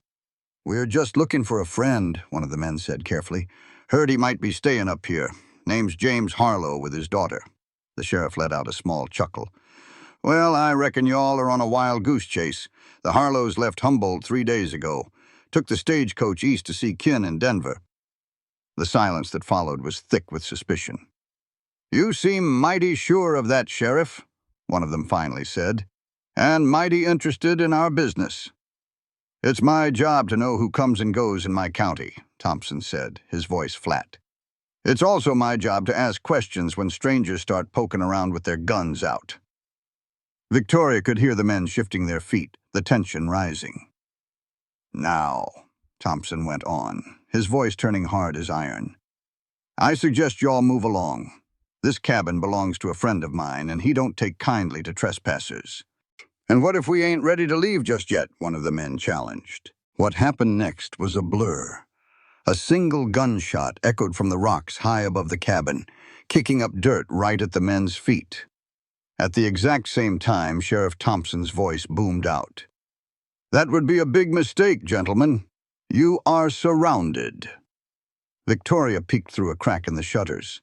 S1: "We're just looking for a friend," one of the men said carefully. "Heard he might be staying up here. Name's James Harlow with his daughter." The sheriff let out a small chuckle. "Well, I reckon y'all are on a wild goose chase. The Harlows left Humboldt 3 days ago. Took the stagecoach east to see kin in Denver." The silence that followed was thick with suspicion. "You seem mighty sure of that, Sheriff," one of them finally said, "and mighty interested in our business." "It's my job to know who comes and goes in my county," Thompson said, his voice flat. "It's also my job to ask questions when strangers start poking around with their guns out." Victoria could hear the men shifting their feet, the tension rising. "Now," Thompson went on, his voice turning hard as iron, "I suggest y'all move along. This cabin belongs to a friend of mine, and he don't take kindly to trespassers." "And what if we ain't ready to leave just yet?" one of the men challenged. What happened next was a blur. A single gunshot echoed from the rocks high above the cabin, kicking up dirt right at the men's feet. At the exact same time, Sheriff Thompson's voice boomed out. "That would be a big mistake, gentlemen. You are surrounded." Victoria peeked through a crack in the shutters.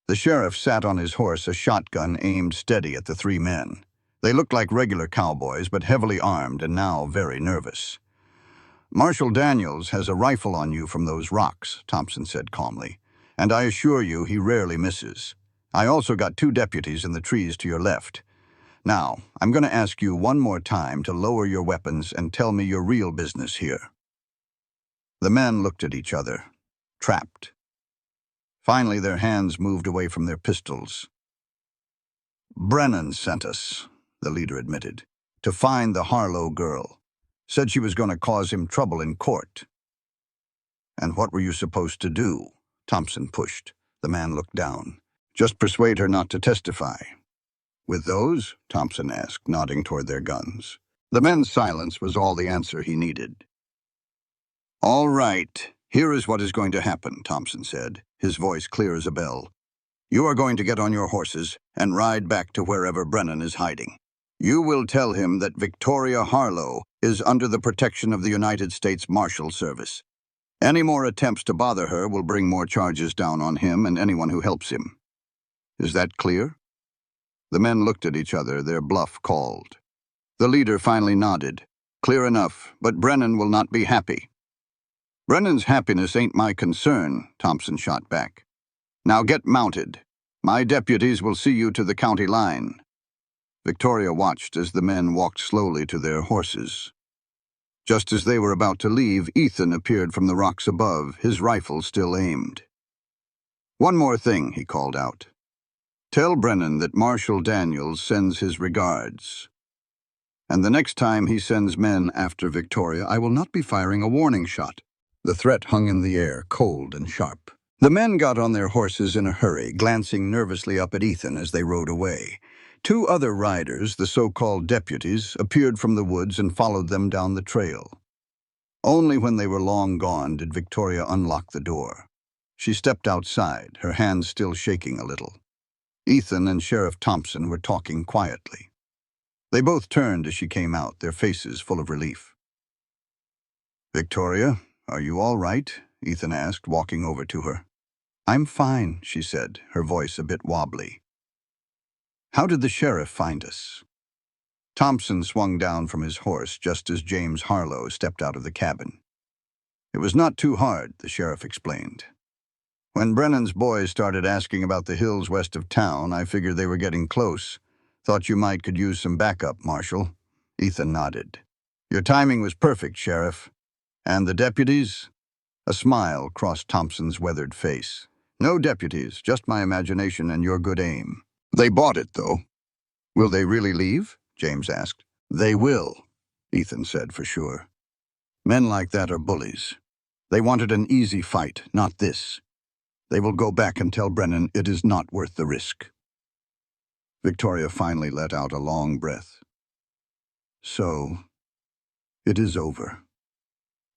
S1: The sheriff sat on his horse, a shotgun aimed steady at the 3 men. They looked like regular cowboys, but heavily armed and now very nervous. "Marshal Daniels has a rifle on you from those rocks," Thompson said calmly, "and I assure you he rarely misses. I also got 2 deputies in the trees to your left. Now, I'm going to ask you one more time to lower your weapons and tell me your real business here." The men looked at each other, trapped. Finally, their hands moved away from their pistols. "Brennan sent us," the leader admitted, "to find the Harlow girl. Said she was going to cause him trouble in court." "And what were you supposed to do?" Thompson pushed. The man looked down. "Just persuade her not to testify." "With those?" Thompson asked, nodding toward their guns. The men's silence was all the answer he needed. "All right, here is what is going to happen," Thompson said, his voice clear as a bell. "You are going to get on your horses and ride back to wherever Brennan is hiding. You will tell him that Victoria Harlow is under the protection of the United States Marshal Service. Any more attempts to bother her will bring more charges down on him and anyone who helps him. Is that clear?" The men looked at each other, their bluff called. The leader finally nodded. "Clear enough, but Brennan will not be happy." "Brennan's happiness ain't my concern," Thompson shot back. "Now get mounted. My deputies will see you to the county line." Victoria watched as the men walked slowly to their horses. Just as they were about to leave, Ethan appeared from the rocks above, his rifle still aimed. "One more thing," he called out. "Tell Brennan that Marshal Daniels sends his regards. And the next time he sends men after Victoria, I will not be firing a warning shot." The threat hung in the air, cold and sharp. The men got on their horses in a hurry, glancing nervously up at Ethan as they rode away. 2 other riders, the so-called deputies, appeared from the woods and followed them down the trail. Only when they were long gone did Victoria unlock the door. She stepped outside, her hands still shaking a little. Ethan and Sheriff Thompson were talking quietly. They both turned as she came out, their faces full of relief. "Victoria, are you all right?" Ethan asked, walking over to her. "I'm fine," she said, her voice a bit wobbly. "How did the sheriff find us?" Thompson swung down from his horse just as James Harlow stepped out of the cabin. "It was not too hard," the sheriff explained. "When Brennan's boys started asking about the hills west of town, I figured they were getting close. Thought you might could use some backup, Marshal." Ethan nodded. "Your timing was perfect, Sheriff. And the deputies?" A smile crossed Thompson's weathered face. "No deputies, just my imagination and your good aim." "They bought it, though." "Will they really leave?" James asked. "They will," Ethan said for sure. "Men like that are bullies. They wanted an easy fight, not this. They will go back and tell Brennan it is not worth the risk." Victoria finally let out a long breath. "So, it is over."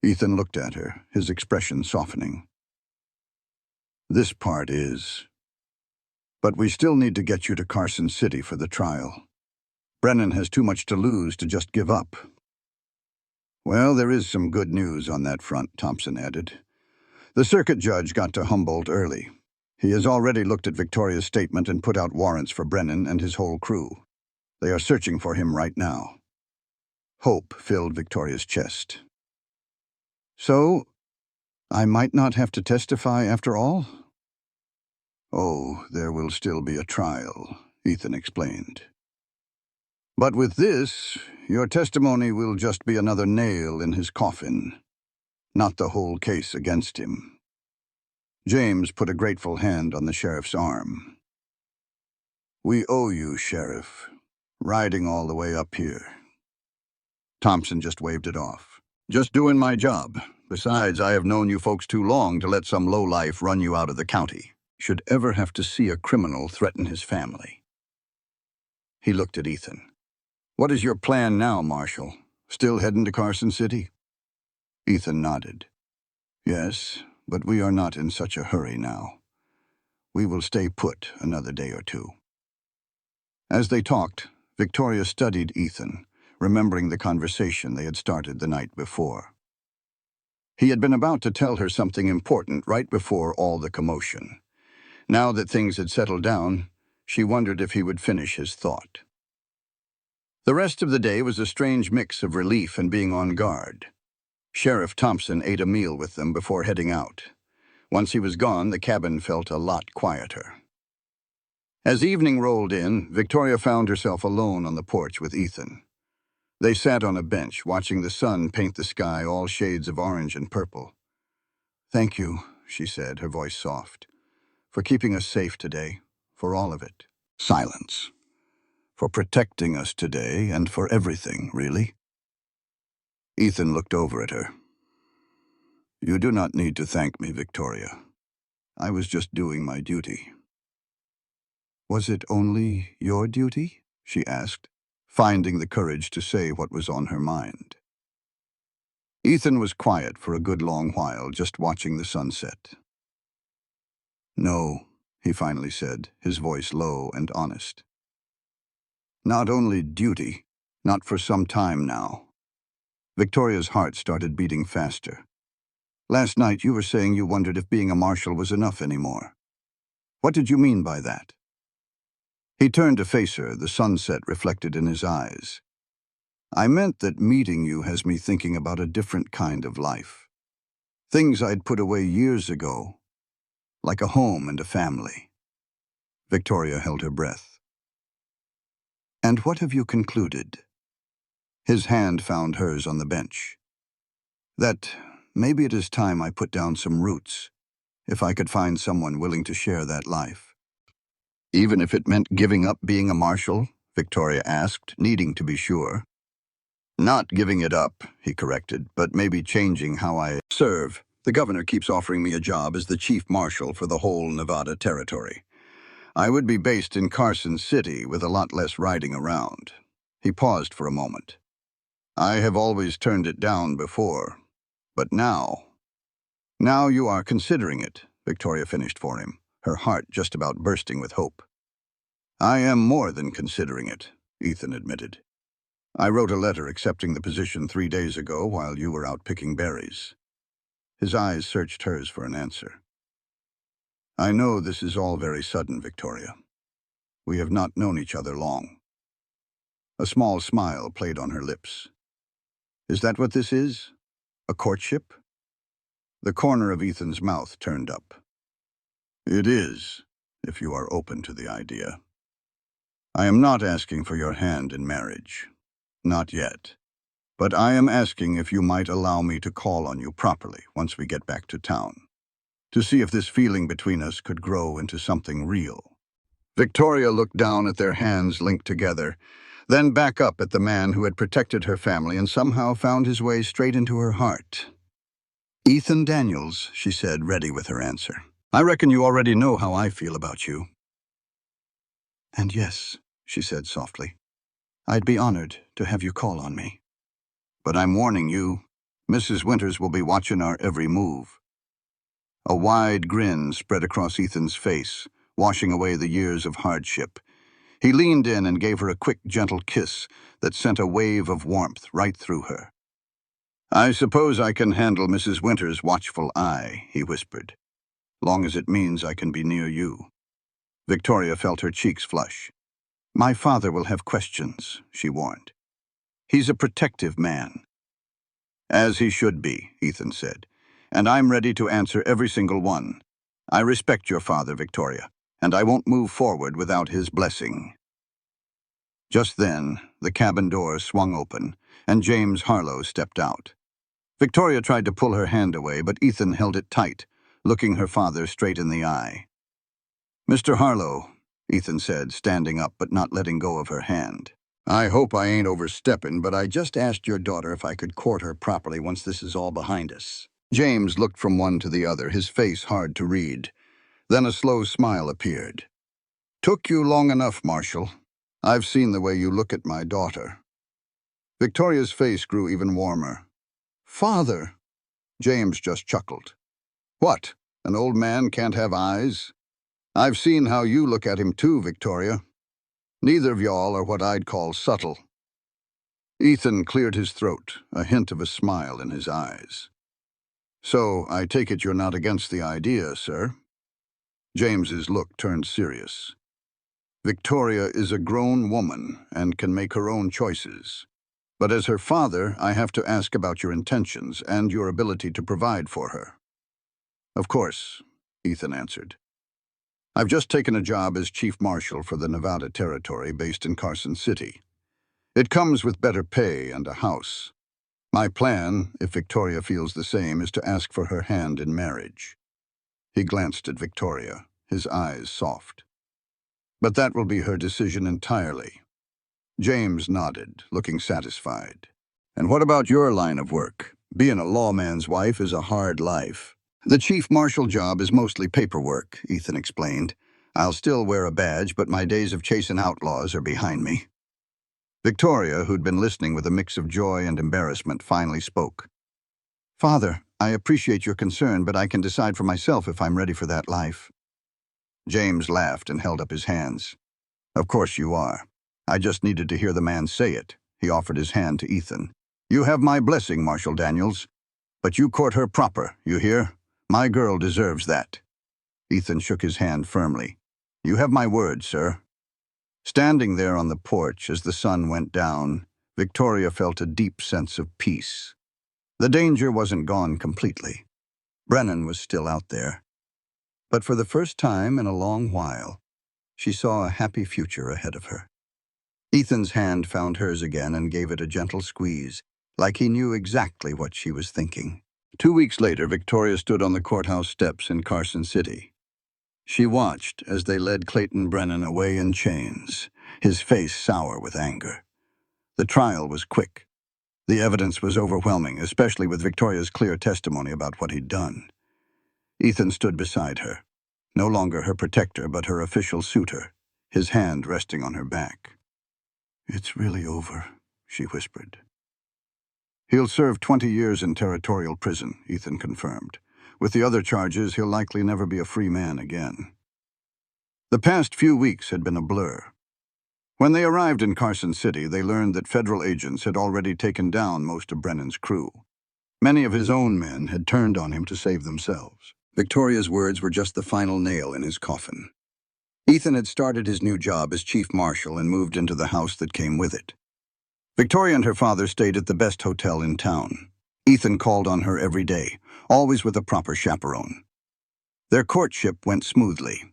S1: Ethan looked at her, his expression softening. "This part is. But we still need to get you to Carson City for the trial. Brennan has too much to lose to just give up." "Well, there is some good news on that front," Thompson added. "The circuit judge got to Humboldt early. He has already looked at Victoria's statement and put out warrants for Brennan and his whole crew. They are searching for him right now." Hope filled Victoria's chest. "So, I might not have to testify after all?" "Oh, there will still be a trial," Ethan explained. "But with this, your testimony will just be another nail in his coffin, not the whole case against him." James put a grateful hand on the sheriff's arm. "We owe you, Sheriff, riding all the way up here." Thompson just waved it off. "Just doing my job. Besides, I have known you folks too long to let some lowlife run you out of the county. Should ever have to see a criminal threaten his family." He looked at Ethan. "What is your plan now, Marshal? Still heading to Carson City?" Ethan nodded. "Yes, but we are not in such a hurry now. We will stay put another day or 2. As they talked, Victoria studied Ethan, remembering the conversation they had started the night before. He had been about to tell her something important right before all the commotion. Now that things had settled down, she wondered if he would finish his thought. The rest of the day was a strange mix of relief and being on guard. Sheriff Thompson ate a meal with them before heading out. Once he was gone, the cabin felt a lot quieter. As evening rolled in, Victoria found herself alone on the porch with Ethan. They sat on a bench, watching the sun paint the sky all shades of orange and purple. "Thank you," she said, her voice soft, "for keeping us safe today, for all of it." Silence. "For protecting us today, and for everything, really." Ethan looked over at her. "You do not need to thank me, Victoria. I was just doing my duty." "Was it only your duty?" she asked, finding the courage to say what was on her mind. Ethan was quiet for a good long while, just watching the sunset. "No," he finally said, his voice low and honest. "Not only duty, not for some time now." Victoria's heart started beating faster. "Last night you were saying you wondered if being a marshal was enough anymore. What did you mean by that?" He turned to face her, the sunset reflected in his eyes. "I meant that meeting you has me thinking about a different kind of life. Things I'd put away years ago, like a home and a family." Victoria held her breath. "And what have you concluded?" His hand found hers on the bench. "That maybe it is time I put down some roots, if I could find someone willing to share that life." "Even if it meant giving up being a marshal?" Victoria asked, needing to be sure. "Not giving it up," he corrected, "but maybe changing how I serve. The governor keeps offering me a job as the chief marshal for the whole Nevada territory. I would be based in Carson City with a lot less riding around." He paused for a moment. "I have always turned it down before, but now..." "Now you are considering it," Victoria finished for him, her heart just about bursting with hope. "I am more than considering it," Ethan admitted. "I wrote a letter accepting the position 3 days ago while you were out picking berries." His eyes searched hers for an answer. "I know this is all very sudden, Victoria. We have not known each other long." A small smile played on her lips. "Is that what this is? A courtship?" The corner of Ethan's mouth turned up. "It is, if you are open to the idea. I am not asking for your hand in marriage. Not yet. But I am asking if you might allow me to call on you properly once we get back to town, to see if this feeling between us could grow into something real." Victoria looked down at their hands linked together, then back up at the man who had protected her family and somehow found his way straight into her heart. "Ethan Daniels," she said, ready with her answer. "I reckon you already know how I feel about you." "And yes," she said softly, "I'd be honored to have you call on me. But I'm warning you, Mrs. Winters will be watching our every move." A wide grin spread across Ethan's face, washing away the years of hardship. He leaned in and gave her a quick, gentle kiss that sent a wave of warmth right through her. "I suppose I can handle Mrs. Winters' watchful eye," he whispered, "long as it means I can be near you." Victoria felt her cheeks flush. "My father will have questions," she warned. "He's a protective man." "As he should be," Ethan said, "and I'm ready to answer every single one. I respect your father, Victoria, and I won't move forward without his blessing." Just then, the cabin door swung open, and James Harlow stepped out. Victoria tried to pull her hand away, but Ethan held it tight, looking her father straight in the eye. "Mr. Harlow," Ethan said, standing up but not letting go of her hand. "I hope I ain't overstepping, but I just asked your daughter if I could court her properly once this is all behind us." James looked from one to the other, his face hard to read. Then a slow smile appeared. "Took you long enough, Marshal. I've seen the way you look at my daughter." Victoria's face grew even warmer. "Father!" James just chuckled. "What, an old man can't have eyes? I've seen how you look at him too, Victoria. Neither of y'all are what I'd call subtle." Ethan cleared his throat, a hint of a smile in his eyes. "So I take it you're not against the idea, sir?" James's look turned serious. Victoria is a grown woman and can make her own choices. But as her father, I have to ask about your intentions and your ability to provide for her." "Of course," Ethan answered. "I've just taken a job as chief marshal for the Nevada Territory based in Carson City. It comes with better pay and a house. My plan, if Victoria feels the same, is to ask for her hand in marriage." He glanced at Victoria, his eyes soft. "But that will be her decision entirely." James nodded, looking satisfied. "And what about your line of work? Being a lawman's wife is a hard life." "The chief marshal job is mostly paperwork," Ethan explained. "I'll still wear a badge, but my days of chasing outlaws are behind me." Victoria, who'd been listening with a mix of joy and embarrassment, finally spoke. "Father, I appreciate your concern, but I can decide for myself if I'm ready for that life." James laughed and held up his hands. "Of course you are. I just needed to hear the man say it." He offered his hand to Ethan. "You have my blessing, Marshal Daniels. But you court her proper, you hear? My girl deserves that." Ethan shook his hand firmly. "You have my word, sir." Standing there on the porch as the sun went down, Victoria felt a deep sense of peace. The danger wasn't gone completely. Brennan was still out there. But for the first time in a long while, she saw a happy future ahead of her. Ethan's hand found hers again and gave it a gentle squeeze, like he knew exactly what she was thinking. 2 weeks later, Victoria stood on the courthouse steps in Carson City. She watched as they led Clayton Brennan away in chains, his face sour with anger. The trial was quick. The evidence was overwhelming, especially with Victoria's clear testimony about what he'd done. Ethan stood beside her, no longer her protector but her official suitor, his hand resting on her back. "It's really over," she whispered. "He'll serve 20 years in territorial prison," Ethan confirmed. "With the other charges, he'll likely never be a free man again." The past few weeks had been a blur. When they arrived in Carson City, they learned that federal agents had already taken down most of Brennan's crew. Many of his own men had turned on him to save themselves. Victoria's words were just the final nail in his coffin. Ethan had started his new job as chief marshal and moved into the house that came with it. Victoria and her father stayed at the best hotel in town. Ethan called on her every day, always with a proper chaperone. Their courtship went smoothly.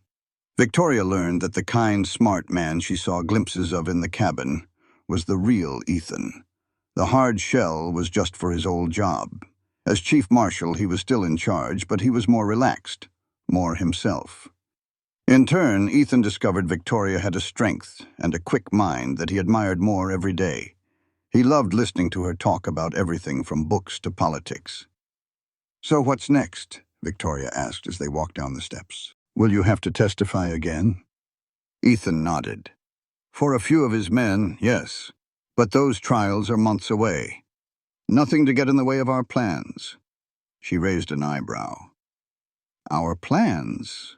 S1: Victoria learned that the kind, smart man she saw glimpses of in the cabin was the real Ethan. The hard shell was just for his old job. As chief marshal, he was still in charge, but he was more relaxed, more himself. In turn, Ethan discovered Victoria had a strength and a quick mind that he admired more every day. He loved listening to her talk about everything from books to politics. "So what's next?" Victoria asked as they walked down the steps. "Will you have to testify again?" Ethan nodded. "For a few of his men, yes. But those trials are months away. Nothing to get in the way of our plans." She raised an eyebrow. "Our plans?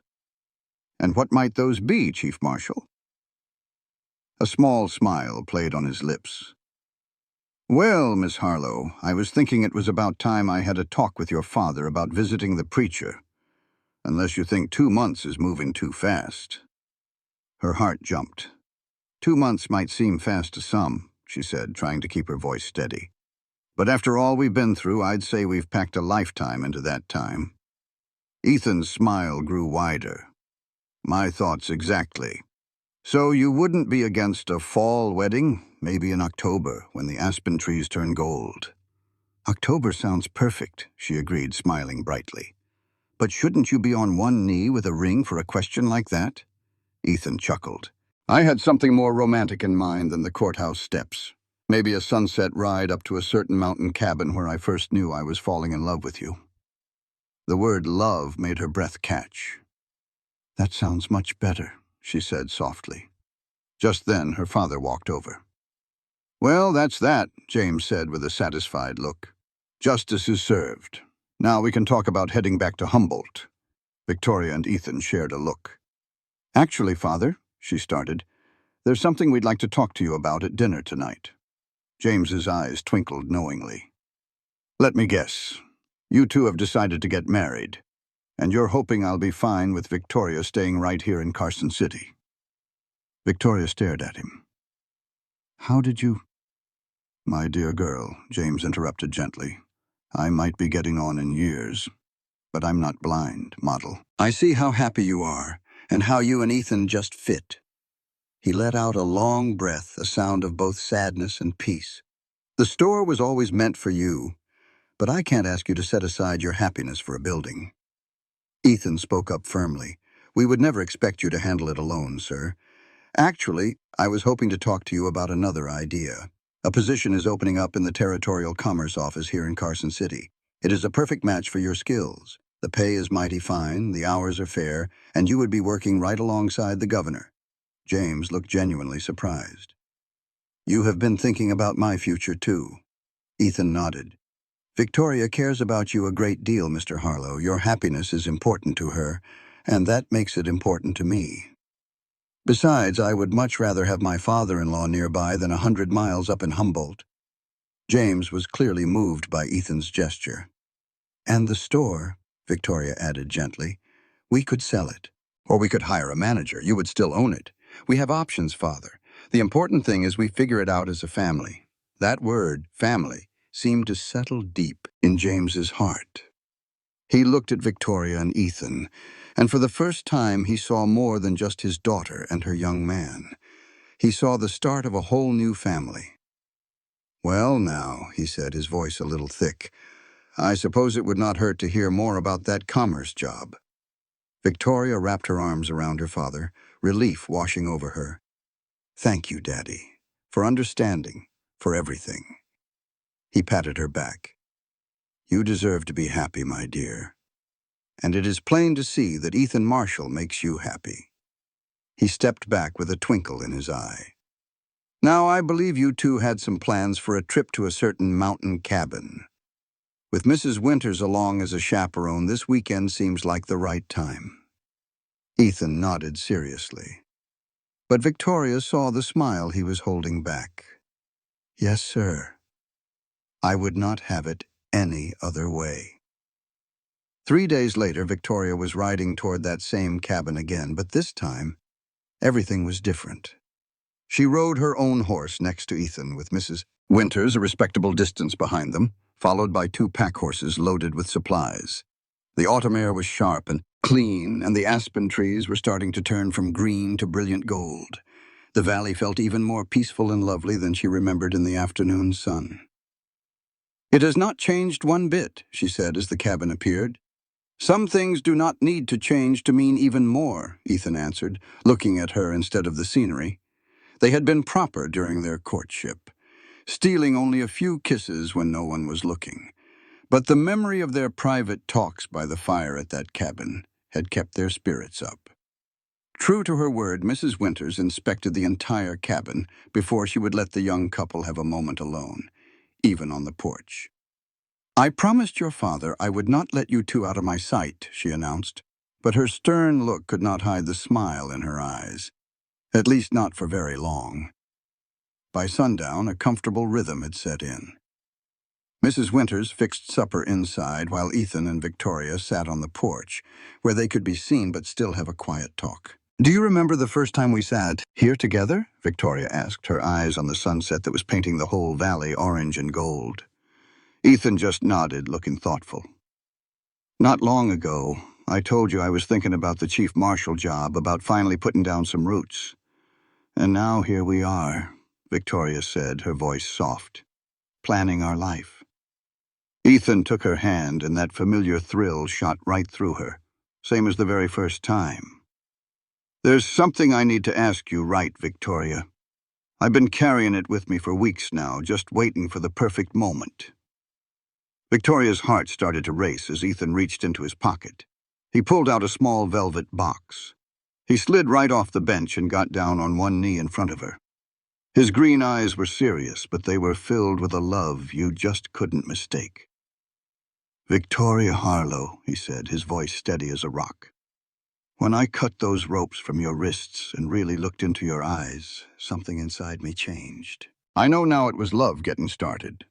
S1: And what might those be, Chief Marshal?" A small smile played on his lips. "Well, Miss Harlow, I was thinking it was about time I had a talk with your father about visiting the preacher. Unless you think 2 months is moving too fast." Her heart jumped. 2 months might seem fast to some, she said, trying to keep her voice steady. But after all we've been through, I'd say we've packed a lifetime into that time. Ethan's smile grew wider. "My thoughts exactly. So you wouldn't be against a fall wedding, maybe in October, when the aspen trees turn gold?" "October sounds perfect," she agreed, smiling brightly. "But shouldn't you be on one knee with a ring for a question like that?" Ethan chuckled. "I had something more romantic in mind than the courthouse steps. Maybe a sunset ride up to a certain mountain cabin where I first knew I was falling in love with you." The word love made her breath catch. "That sounds much better," she said softly. Just then, her father walked over. "Well, that's that," James said with a satisfied look. "Justice is served. Now we can talk about heading back to Humboldt." Victoria and Ethan shared a look. "Actually, Father," she started, "there's something we'd like to talk to you about at dinner tonight." James's eyes twinkled knowingly. "Let me guess. You two have decided to get married, and you're hoping I'll be fine with Victoria staying right here in Carson City." Victoria stared at him. "How did you—" "My dear girl," James interrupted gently, "I might be getting on in years, but I'm not blind, model. I see how happy you are, and how you and Ethan just fit." He let out a long breath, a sound of both sadness and peace. "The store was always meant for you, but I can't ask you to set aside your happiness for a building." Ethan spoke up firmly. "We would never expect you to handle it alone, sir. Actually, I was hoping to talk to you about another idea. A position is opening up in the Territorial Commerce Office here in Carson City. It is a perfect match for your skills. The pay is mighty fine, the hours are fair, and you would be working right alongside the governor." James looked genuinely surprised. "You have been thinking about my future, too." Ethan nodded. "Victoria cares about you a great deal, Mr. Harlow. Your happiness is important to her, and that makes it important to me. Besides, I would much rather have my father-in-law nearby than 100 miles up in Humboldt." James was clearly moved by Ethan's gesture. "And the store," Victoria added gently, "we could sell it. Or we could hire a manager. You would still own it. We have options, Father. The important thing is we figure it out as a family." That word, family, seemed to settle deep in James's heart. He looked at Victoria and Ethan, and for the first time he saw more than just his daughter and her young man. He saw the start of a whole new family. "Well, now," he said, his voice a little thick, "I suppose it would not hurt to hear more about that commerce job." Victoria wrapped her arms around her father, relief washing over her. "Thank you, Daddy, for understanding, for everything." He patted her back. "You deserve to be happy, my dear. And it is plain to see that Ethan Marshall makes you happy." He stepped back with a twinkle in his eye. "Now, I believe you two had some plans for a trip to a certain mountain cabin. With Mrs. Winters along as a chaperone, this weekend seems like the right time." Ethan nodded seriously. But Victoria saw the smile he was holding back. "Yes, sir. I would not have it any other way." 3 days later, Victoria was riding toward that same cabin again, but this time, everything was different. She rode her own horse next to Ethan, with Mrs. Winters a respectable distance behind them, followed by 2 pack horses loaded with supplies. The autumn air was sharp and clean, and the aspen trees were starting to turn from green to brilliant gold. The valley felt even more peaceful and lovely than she remembered in the afternoon sun. "It has not changed one bit," she said as the cabin appeared. "Some things do not need to change to mean even more," Ethan answered, looking at her instead of the scenery. They had been proper during their courtship, stealing only a few kisses when no one was looking. But the memory of their private talks by the fire at that cabin had kept their spirits up. True to her word, Mrs. Winters inspected the entire cabin before she would let the young couple have a moment alone, even on the porch. "I promised your father I would not let you two out of my sight," she announced, but her stern look could not hide the smile in her eyes, at least not for very long. By sundown, a comfortable rhythm had set in. Mrs. Winters fixed supper inside while Ethan and Victoria sat on the porch, where they could be seen but still have a quiet talk. "Do you remember the first time we sat here together?" Victoria asked, her eyes on the sunset that was painting the whole valley orange and gold. Ethan just nodded, looking thoughtful. "Not long ago, I told you I was thinking about the chief marshal job, about finally putting down some roots. And now here we are," Victoria said, her voice soft, "planning our life." Ethan took her hand, and that familiar thrill shot right through her, same as the very first time. "There's something I need to ask you, right, Victoria? I've been carrying it with me for weeks now, just waiting for the perfect moment." Victoria's heart started to race as Ethan reached into his pocket. He pulled out a small velvet box. He slid right off the bench and got down on one knee in front of her. His green eyes were serious, but they were filled with a love you just couldn't mistake. "Victoria Harlow," he said, his voice steady as a rock. "When I cut those ropes from your wrists and really looked into your eyes, something inside me changed. I know now it was love getting started."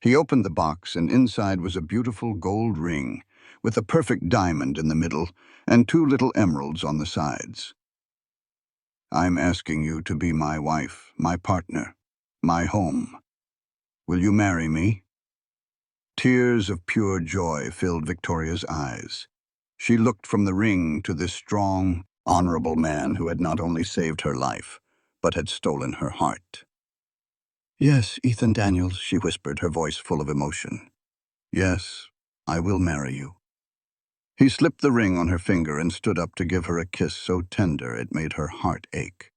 S1: He opened the box, and inside was a beautiful gold ring with a perfect diamond in the middle and 2 little emeralds on the sides. I'm asking you to be my wife, my partner, my home. Will you marry me?" Tears of pure joy filled Victoria's eyes. She looked from the ring to this strong, honorable man who had not only saved her life, but had stolen her heart. "Yes, Ethan Daniels," she whispered, her voice full of emotion. "Yes, I will marry you." He slipped the ring on her finger and stood up to give her a kiss so tender it made her heart ache.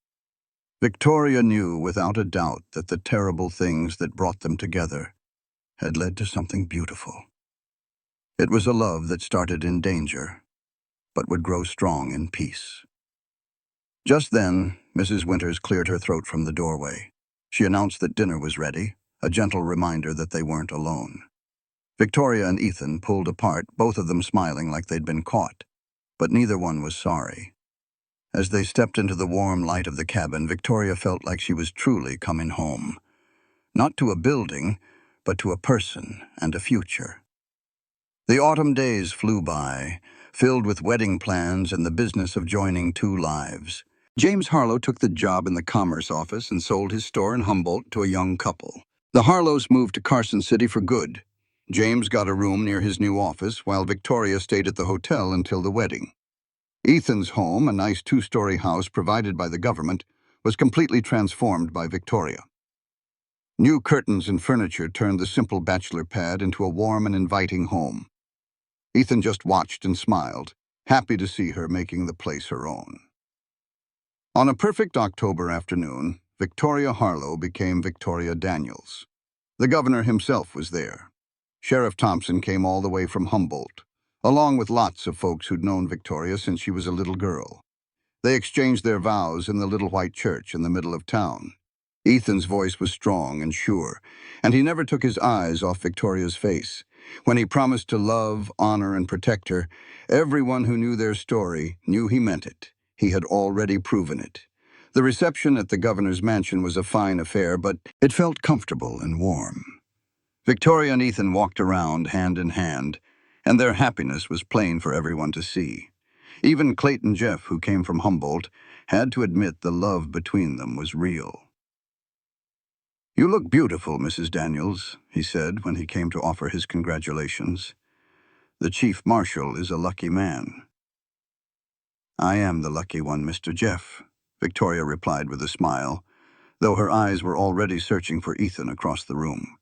S1: Victoria knew without a doubt that the terrible things that brought them together had led to something beautiful. It was a love that started in danger, but would grow strong in peace. Just then, Mrs. Winters cleared her throat from the doorway. She announced that dinner was ready, a gentle reminder that they weren't alone. Victoria and Ethan pulled apart, both of them smiling like they'd been caught, but neither one was sorry. As they stepped into the warm light of the cabin, Victoria felt like she was truly coming home. Not to a building, but to a person and a future. The autumn days flew by, filled with wedding plans and the business of joining two lives. James Harlow took the job in the Commerce office and sold his store in Humboldt to a young couple. The Harlows moved to Carson City for good. James got a room near his new office, while Victoria stayed at the hotel until the wedding. Ethan's home, a nice two-story house provided by the government, was completely transformed by Victoria. New curtains and furniture turned the simple bachelor pad into a warm and inviting home. Ethan just watched and smiled, happy to see her making the place her own. On a perfect October afternoon, Victoria Harlow became Victoria Daniels. The governor himself was there. Sheriff Thompson came all the way from Humboldt, along with lots of folks who'd known Victoria since she was a little girl. They exchanged their vows in the little white church in the middle of town. Ethan's voice was strong and sure, and he never took his eyes off Victoria's face. When he promised to love, honor, and protect her, everyone who knew their story knew he meant it. He had already proven it. The reception at the governor's mansion was a fine affair, but it felt comfortable and warm. Victoria and Ethan walked around hand in hand, and their happiness was plain for everyone to see. Even Clayton Jeff, who came from Humboldt, had to admit the love between them was real. "You look beautiful, Mrs. Daniels," he said when he came to offer his congratulations. "The chief marshal is a lucky man." "I am the lucky one, Mr. Jeff," Victoria replied with a smile, though her eyes were already searching for Ethan across the room.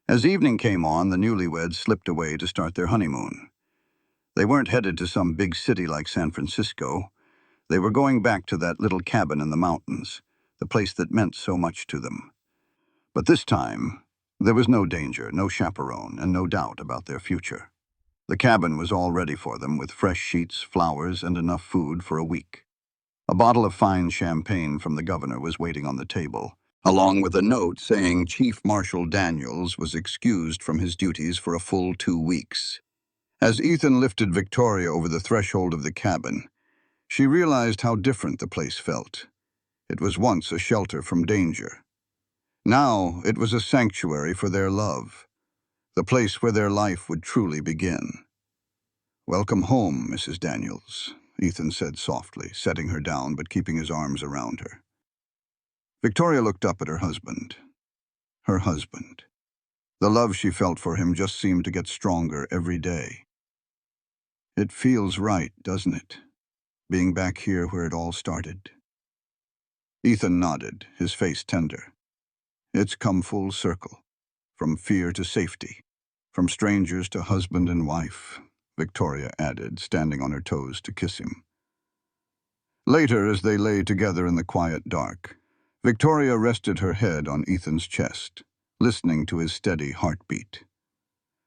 S1: As evening came on, the newlyweds slipped away to start their honeymoon. They weren't headed to some big city like San Francisco. They were going back to that little cabin in the mountains, the place that meant so much to them. But this time, there was no danger, no chaperone, and no doubt about their future. The cabin was all ready for them, with fresh sheets, flowers, and enough food for a week. A bottle of fine champagne from the governor was waiting on the table, along with a note saying Chief Marshal Daniels was excused from his duties for a full 2 weeks. As Ethan lifted Victoria over the threshold of the cabin, she realized how different the place felt. It was once a shelter from danger. Now it was a sanctuary for their love, the place where their life would truly begin. "Welcome home, Mrs. Daniels," Ethan said softly, setting her down but keeping his arms around her. Victoria looked up at her husband. Her husband. The love she felt for him just seemed to get stronger every day. "It feels right, doesn't it? Being back here where it all started." Ethan nodded, his face tender. "It's come full circle. From fear to safety. From strangers to husband and wife," Victoria added, standing on her toes to kiss him. Later, as they lay together in the quiet dark, Victoria rested her head on Ethan's chest, listening to his steady heartbeat.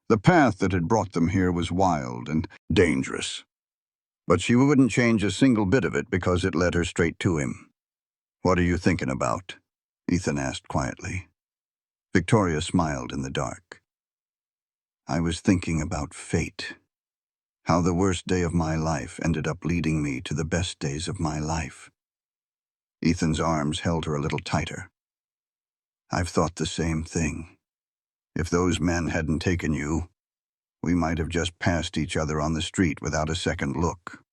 S1: The path that had brought them here was wild and dangerous, but she wouldn't change a single bit of it because it led her straight to him. "What are you thinking about?" Ethan asked quietly. Victoria smiled in the dark. "I was thinking about fate. How the worst day of my life ended up leading me to the best days of my life." Ethan's arms held her a little tighter. "I've thought the same thing. If those men hadn't taken you, we might have just passed each other on the street without a second look."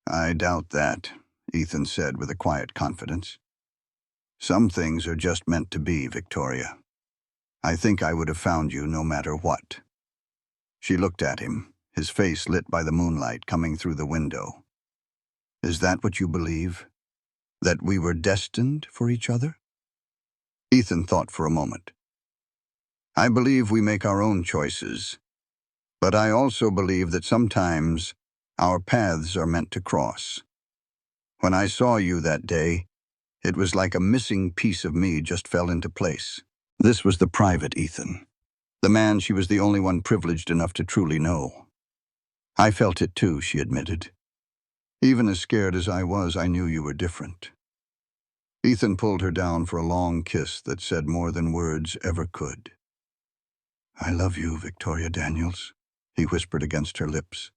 S1: "I doubt that," Ethan said with a quiet confidence. Some things are just meant to be, Victoria. I think I would have found you no matter what. She looked at him, his face lit by the moonlight coming through the window. Is that what you believe? That we were destined for each other? Ethan thought for a moment. I believe we make our own choices, but I also believe that sometimes our paths are meant to cross. When I saw you that day, it was like a missing piece of me just fell into place. This was the private Ethan, the man she was the only one privileged enough to truly know. I felt it too, she admitted. Even as scared as I was, I knew you were different. Ethan pulled her down for a long kiss that said more than words ever could. I love you, Victoria Daniels, he whispered against her lips.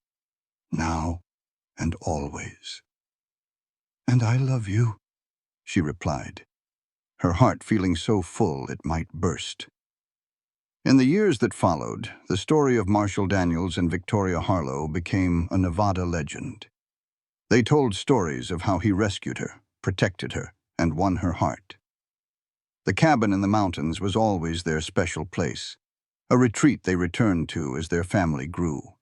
S1: Now and always. And I love you, she replied, her heart feeling so full it might burst. In the years that followed, the story of Marshal Daniels and Victoria Harlow became a Nevada legend. They told stories of how he rescued her, protected her, and won her heart. The cabin in the mountains was always their special place, a retreat they returned to as their family grew.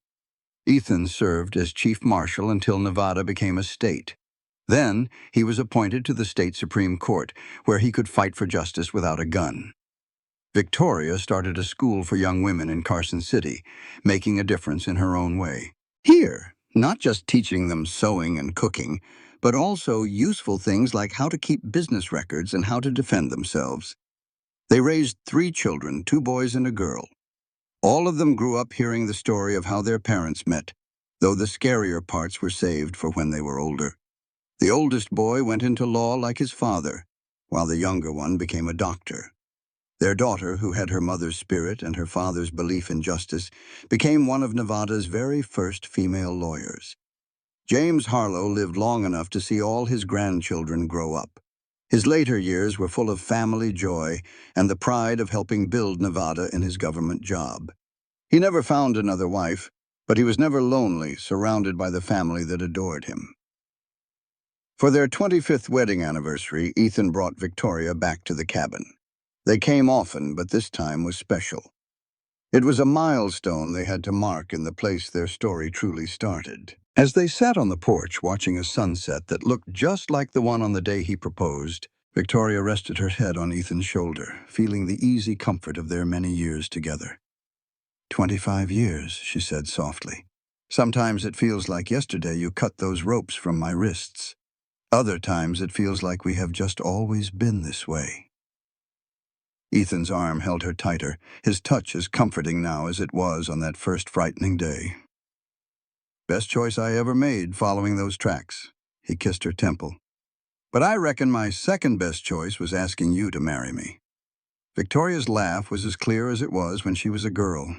S1: Ethan served as chief marshal until Nevada became a state. Then he was appointed to the state Supreme Court, where he could fight for justice without a gun. Victoria started a school for young women in Carson City, making a difference in her own way. Here, not just teaching them sewing and cooking, but also useful things like how to keep business records and how to defend themselves. They raised 3 children, 2 boys and a girl. All of them grew up hearing the story of how their parents met, though the scarier parts were saved for when they were older. The oldest boy went into law like his father, while the younger one became a doctor. Their daughter, who had her mother's spirit and her father's belief in justice, became one of Nevada's very first female lawyers. James Harlow lived long enough to see all his grandchildren grow up. His later years were full of family joy and the pride of helping build Nevada in his government job. He never found another wife, but he was never lonely, surrounded by the family that adored him. For their 25th wedding anniversary, Ethan brought Victoria back to the cabin. They came often, but this time was special. It was a milestone they had to mark in the place their story truly started. As they sat on the porch watching a sunset that looked just like the one on the day he proposed, Victoria rested her head on Ethan's shoulder, feeling the easy comfort of their many years together. 25 years, she said softly. Sometimes it feels like yesterday you cut those ropes from my wrists. Other times it feels like we have just always been this way. Ethan's arm held her tighter, his touch as comforting now as it was on that first frightening day. Best choice I ever made following those tracks. He kissed her temple. But I reckon my second best choice was asking you to marry me. Victoria's laugh was as clear as it was when she was a girl.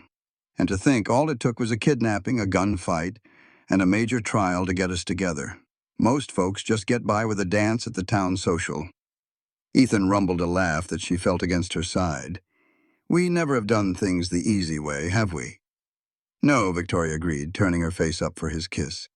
S1: And to think all it took was a kidnapping, a gunfight, and a major trial to get us together. Most folks just get by with a dance at the town social. Ethan rumbled a laugh that she felt against her side. We never have done things the easy way, have we? No, Victoria agreed, turning her face up for his kiss.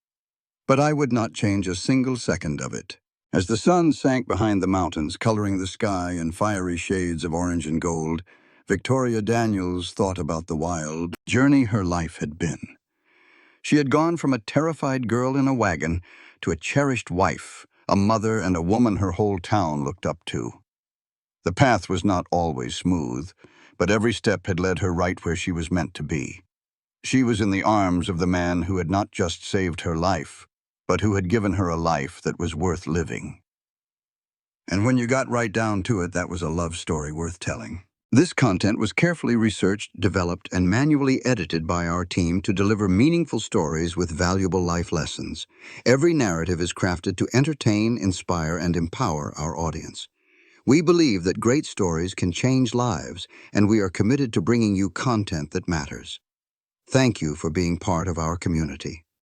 S1: But I would not change a single second of it. As the sun sank behind the mountains, coloring the sky in fiery shades of orange and gold, Victoria Daniels thought about the wild journey her life had been. She had gone from a terrified girl in a wagon to a cherished wife, a mother, and a woman her whole town looked up to. The path was not always smooth, but every step had led her right where she was meant to be. She was in the arms of the man who had not just saved her life, but who had given her a life that was worth living. And when you got right down to it, that was a love story worth telling. This content was carefully researched, developed, and manually edited by our team to deliver meaningful stories with valuable life lessons. Every narrative is crafted to entertain, inspire, and empower our audience. We believe that great stories can change lives, and we are committed to bringing you content that matters. Thank you for being part of our community.